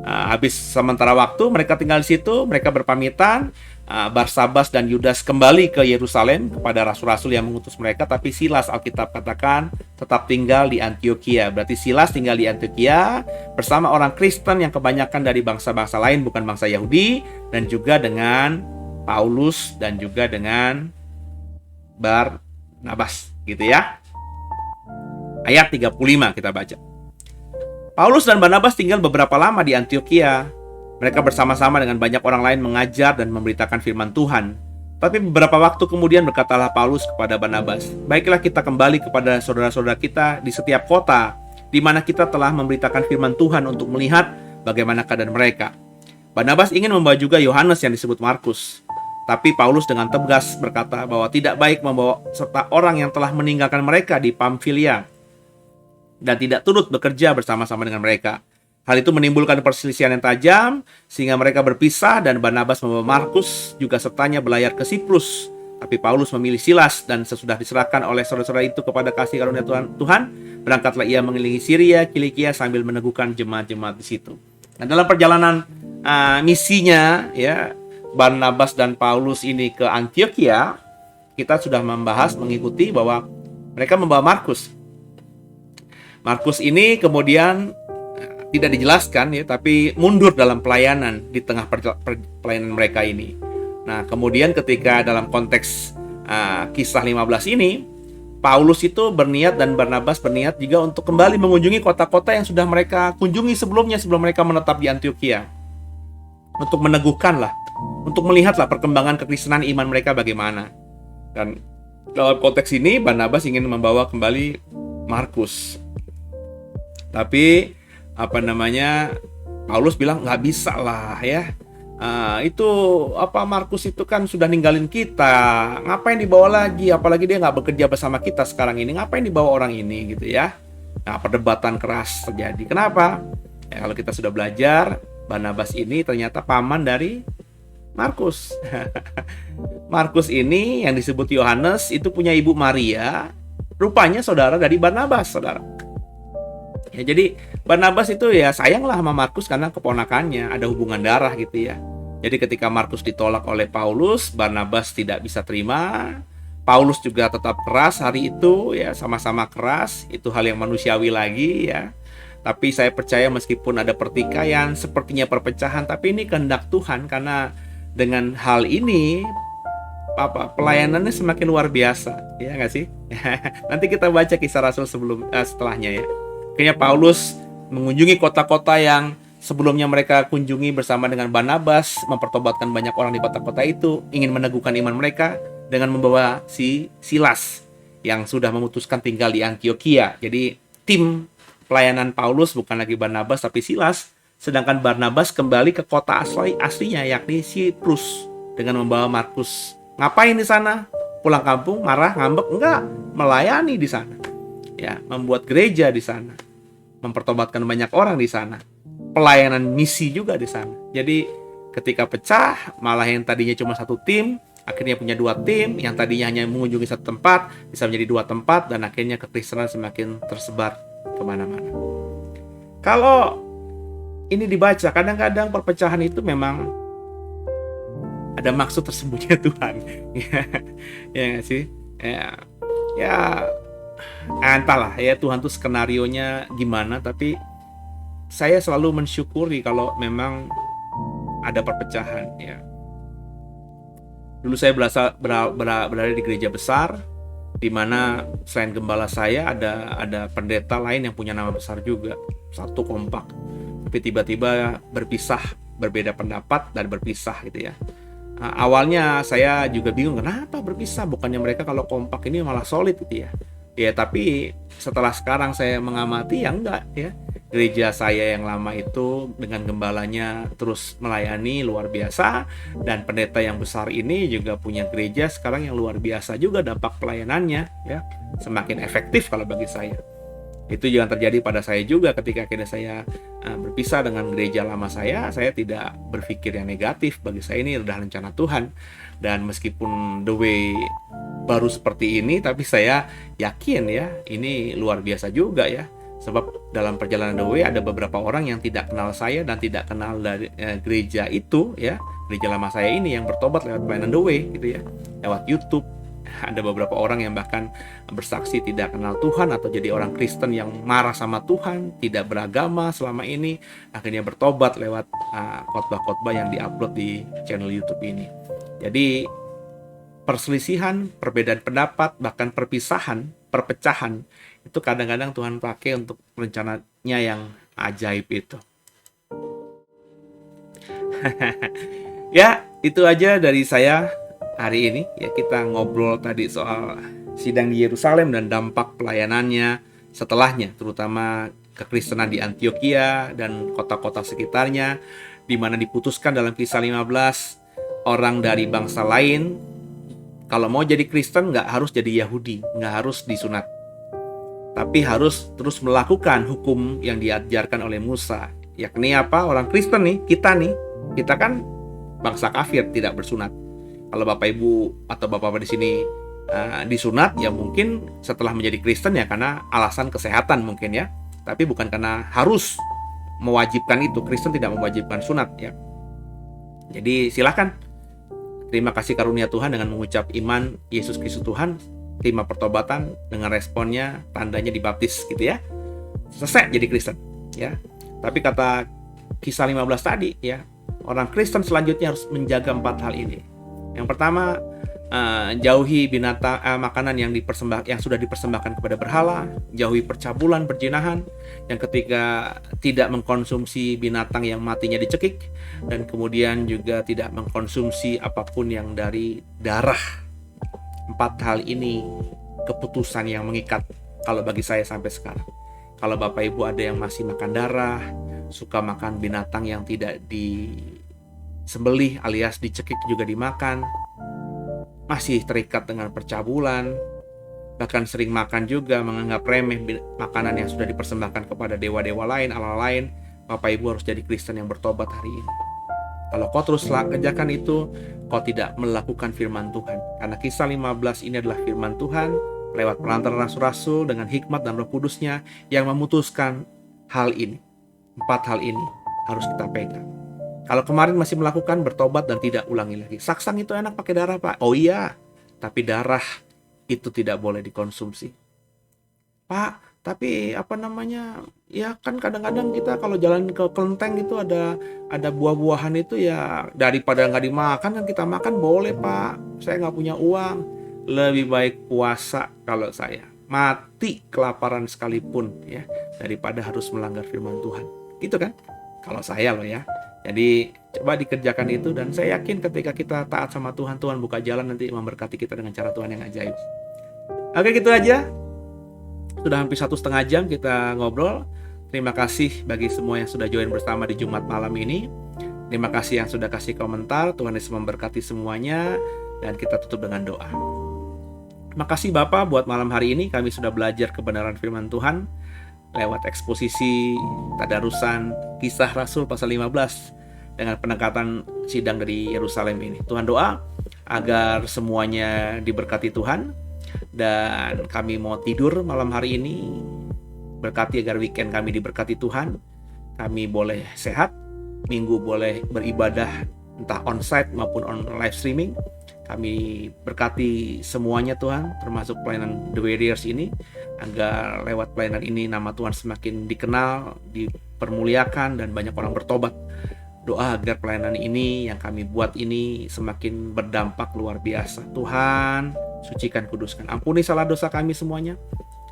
Habis sementara waktu mereka tinggal di situ, mereka berpamitan. Barsabas dan Yudas kembali ke Yerusalem kepada rasul-rasul yang mengutus mereka, tapi Silas, Alkitab katakan, tetap tinggal di Antioquia. Berarti Silas tinggal di Antioquia bersama orang Kristen yang kebanyakan dari bangsa-bangsa lain, bukan bangsa Yahudi, dan juga dengan Paulus dan juga dengan Barnabas, gitu ya. Ayat 35 kita baca. Paulus dan Barnabas tinggal beberapa lama di Antioquia. Mereka bersama-sama dengan banyak orang lain mengajar dan memberitakan firman Tuhan. Tapi beberapa waktu kemudian berkatalah Paulus kepada Barnabas, baiklah kita kembali kepada saudara-saudara kita di setiap kota di mana kita telah memberitakan firman Tuhan untuk melihat bagaimana keadaan mereka. Barnabas ingin membawa juga Yohanes yang disebut Markus. Tapi Paulus dengan tegas berkata bahwa tidak baik membawa serta orang yang telah meninggalkan mereka di Pamfilia dan tidak turut bekerja bersama-sama dengan mereka. Hal itu menimbulkan perselisihan yang tajam sehingga mereka berpisah dan Barnabas membawa Markus juga sertanya berlayar ke Siprus. Tapi Paulus memilih Silas dan sesudah diserahkan oleh saudara-saudara itu kepada kasih karunia Tuhan, berangkatlah ia mengelilingi Syria, Kilikia sambil meneguhkan jemaat-jemaat di situ. Nah, dalam perjalanan misinya, ya, Barnabas dan Paulus ini ke Antioquia, kita sudah membahas, mengikuti bahwa mereka membawa Markus. Markus ini kemudian tidak dijelaskan, ya, tapi mundur dalam pelayanan di tengah pelayanan mereka ini. Nah, kemudian ketika dalam konteks kisah 15 ini, Paulus itu berniat dan Barnabas berniat juga untuk kembali mengunjungi kota-kota yang sudah mereka kunjungi sebelumnya, sebelum mereka menetap di Antioquia, untuk meneguhkanlah, untuk melihatlah perkembangan kekristenan iman mereka bagaimana. Dan dalam konteks ini Barnabas ingin membawa kembali Markus. Tapi Paulus bilang nggak bisa lah, ya. Markus itu kan sudah ninggalin kita, ngapain dibawa lagi? Apalagi dia nggak bekerja bersama kita sekarang ini, ngapain dibawa orang ini, gitu ya. Nah, perdebatan keras terjadi. Kenapa? Ya, kalau kita sudah belajar, Barnabas ini ternyata paman dari Markus. Markus ini yang disebut Yohanes itu punya ibu Maria, rupanya saudara dari Barnabas, saudara. Ya, jadi Barnabas itu ya sayanglah sama Markus karena keponakannya, ada hubungan darah gitu ya. Jadi ketika Markus ditolak oleh Paulus, Barnabas tidak bisa terima. Paulus juga tetap keras hari itu ya, sama-sama keras. Itu hal yang manusiawi lagi ya. Tapi saya percaya meskipun ada pertikaian, sepertinya perpecahan, tapi ini kehendak Tuhan, karena dengan hal ini pelayanannya semakin luar biasa, ya nggak sih? Nanti kita baca Kisah Rasul setelahnya ya. Akhirnya Paulus mengunjungi kota-kota yang sebelumnya mereka kunjungi bersama dengan Barnabas, mempertobatkan banyak orang di kota-kota itu, ingin meneguhkan iman mereka dengan membawa si Silas yang sudah memutuskan tinggal di Antioquia. Jadi tim pelayanan Paulus bukan lagi Barnabas tapi Silas, sedangkan Barnabas kembali ke kota aslinya yakni Siprus dengan membawa Markus. Ngapain di sana? Pulang kampung, marah, ngambek? Enggak, melayani di sana. Ya, membuat gereja di sana. Mempertobatkan banyak orang di sana. Pelayanan misi juga di sana. Jadi ketika pecah, malah yang tadinya cuma satu tim, akhirnya punya dua tim. Yang tadinya hanya mengunjungi satu tempat, bisa menjadi dua tempat, dan akhirnya kekristenan semakin tersebar kemana-mana. Kalau ini dibaca, kadang-kadang perpecahan itu memang ada maksud tersembunyi Tuhan. Ya nggak sih? Ya entahlah ya, Tuhan tuh skenarionya gimana, tapi saya selalu mensyukuri kalau memang ada perpecahan ya. Dulu saya berada di gereja besar, di mana selain gembala saya ada pendeta lain yang punya nama besar juga, satu kompak, tapi tiba-tiba berpisah, berbeda pendapat dan berpisah gitu ya. Nah, awalnya saya juga bingung kenapa berpisah, bukannya mereka kalau kompak ini malah solid gitu ya. Ya tapi setelah sekarang saya mengamati ya enggak ya. Gereja saya yang lama itu dengan gembalanya terus melayani luar biasa, dan pendeta yang besar ini juga punya gereja sekarang yang luar biasa juga dampak pelayanannya ya. Semakin efektif kalau bagi saya. Itu juga terjadi pada saya juga ketika akhirnya saya berpisah dengan gereja lama saya tidak berpikir yang negatif. Bagi saya ini adalah rencana Tuhan. Dan meskipun the way baru seperti ini, tapi saya yakin ya, ini luar biasa juga ya. Sebab dalam perjalanan the way ada beberapa orang yang tidak kenal saya dan tidak kenal dari gereja itu ya, gereja lama saya ini, yang bertobat lewat pelayanan the way gitu ya, lewat YouTube. Ada beberapa orang yang bahkan bersaksi tidak kenal Tuhan atau jadi orang Kristen yang marah sama Tuhan, tidak beragama selama ini, akhirnya bertobat lewat khotbah-khotbah yang diupload di channel YouTube ini. Jadi perselisihan, perbedaan pendapat, bahkan perpecahan itu kadang-kadang Tuhan pakai untuk rencananya yang ajaib itu. Ya, itu aja dari saya hari ini ya. Kita ngobrol tadi soal sidang di Yerusalem dan dampak pelayanannya setelahnya, terutama kekristenan di Antioquia dan kota-kota sekitarnya, di mana diputuskan dalam Kisah 15 orang dari bangsa lain kalau mau jadi Kristen nggak harus jadi Yahudi, nggak harus disunat, tapi harus terus melakukan hukum yang diajarkan oleh Musa. Yakni apa? Orang Kristen nih, kita kan bangsa kafir, tidak bersunat. Kalau Bapak Ibu atau Bapak di sini disunat, ya mungkin setelah menjadi Kristen ya karena alasan kesehatan mungkin ya. Tapi bukan karena harus mewajibkan itu. Kristen tidak mewajibkan sunat ya. Jadi silakan terima kasih karunia Tuhan dengan mengucap iman Yesus Kristus Tuhan, terima pertobatan dengan responnya, tandanya dibaptis gitu ya. Selesai jadi Kristen ya. Tapi kata Kisah 15 tadi ya, orang Kristen selanjutnya harus menjaga 4 hal ini. Yang pertama, jauhi binatang makanan yang sudah dipersembahkan kepada berhala, jauhi percabulan, perzinahan. Yang ketiga, tidak mengkonsumsi binatang yang matinya dicekik, dan kemudian juga tidak mengkonsumsi apapun yang dari darah. 4 hal ini keputusan yang mengikat kalau bagi saya sampai sekarang. Kalau Bapak Ibu ada yang masih makan darah, suka makan binatang yang tidak disembelih alias dicekik juga dimakan, masih terikat dengan percabulan, bahkan sering makan juga menganggap remeh makanan yang sudah dipersembahkan kepada dewa-dewa lain, Allah lain, Bapak Ibu harus jadi Kristen yang bertobat hari ini. Kalau kau terus kerjakan itu, kau tidak melakukan firman Tuhan. Karena Kisah 15 ini adalah firman Tuhan lewat perantaran rasul-rasul dengan hikmat dan Roh Kudus-Nya yang memutuskan hal ini. 4 hal ini harus kita pegang. Kalau kemarin masih melakukan, bertobat dan tidak ulangi lagi. Saksang itu enak pakai darah, Pak. Oh iya, tapi darah itu tidak boleh dikonsumsi. Pak, tapi ya kan kadang-kadang kita kalau jalan ke kelenteng itu ada buah-buahan itu, ya daripada nggak dimakan kan kita makan, boleh Pak. Saya nggak punya uang. Lebih baik puasa kalau saya. Mati kelaparan sekalipun ya, daripada harus melanggar firman Tuhan. Gitu kan? Kalau saya loh ya. Jadi coba dikerjakan itu, dan saya yakin ketika kita taat sama Tuhan, Tuhan buka jalan nanti memberkati kita dengan cara Tuhan yang ajaib. Oke, gitu aja. Sudah hampir 1,5 jam kita ngobrol. Terima kasih bagi semua yang sudah join bersama di Jumat malam ini. Terima kasih yang sudah kasih komentar. Tuhan Yesus memberkati semuanya. Dan kita tutup dengan doa. Makasih Bapak buat malam hari ini. Kami sudah belajar kebenaran firman Tuhan lewat eksposisi, tadarusan, kisah Rasul pasal 15 dengan pendekatan sidang dari Yerusalem ini. Tuhan doa agar semuanya diberkati Tuhan. Dan kami mau tidur malam hari ini. Berkati agar weekend kami diberkati Tuhan. Kami boleh sehat. Minggu boleh beribadah entah onsite maupun on live streaming. Kami berkati semuanya Tuhan, termasuk pelayanan The Warriors ini, agar lewat pelayanan ini nama Tuhan semakin dikenal, dipermuliakan, dan banyak orang bertobat. Doa agar pelayanan ini yang kami buat ini semakin berdampak luar biasa. Tuhan, sucikan, kuduskan. Ampuni salah dosa kami semuanya.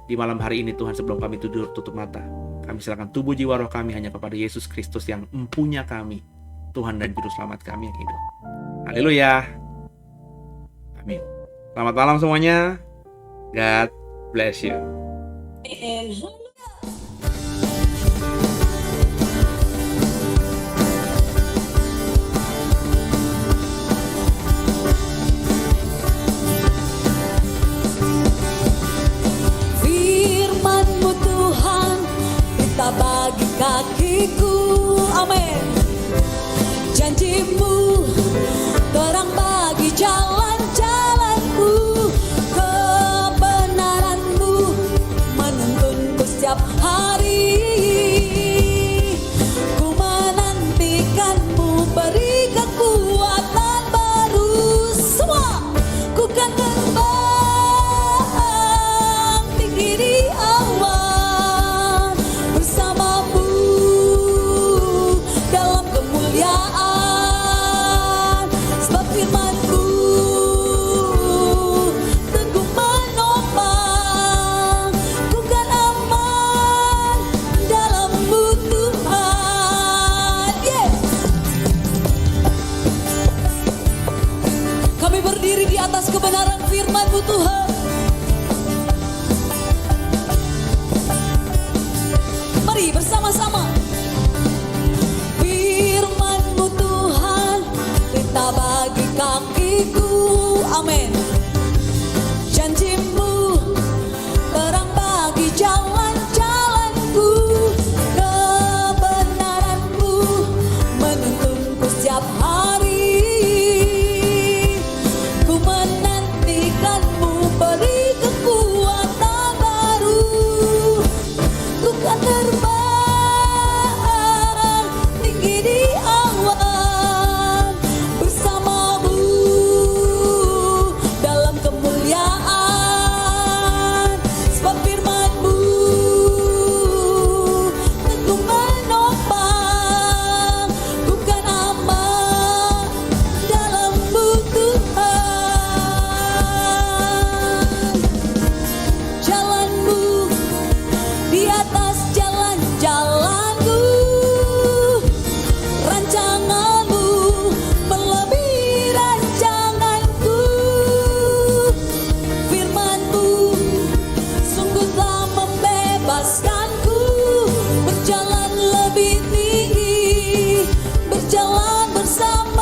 Di malam hari ini Tuhan, sebelum kami tidur tutup mata, kami serahkan tubuh jiwa roh kami hanya kepada Yesus Kristus yang empunya kami, Tuhan dan Juru Selamat kami yang hidup. Haleluya. Amin. Selamat malam semuanya. God bless you. Firman-Mu Tuhan, kita bagi kakiku, amin. Janji-Mu terang bagi jalan-jalanku, kebenaran-Mu menuntunku setiap hari. Ku menantikan-Mu, beri kekuatan baru. Semua ku kan terbang tinggi di awan bersama-Mu dalam kemuliaan. Sebab firman-Mu teguh menopang, ku kan aman dalam-Mu Tuhan. Kami berdiri di atas kebenaran firman-Mu Tuhan. Mari bersama-sama. Firman-Mu Tuhan, kita bagi kakiku, amin. Janji-Mu terang bagi jalan-jalanku, kebenaran-Mu menuntunku setiap hari. Ku menantikan-Mu, beri kekuatan baru. Ku kan terbang tinggi di awan bersama-Mu dalam kemuliaan. Sebab firman-Mu teguh menopang, ku kan aman dalam-Mu Tuhan. Jalan-Mu di atas jalan-jalanku, rancangan-Mu melebihi rancanganku. Firman-Mu sungguh telah membebaskanku, berjalan lebih tinggi, berjalan bersama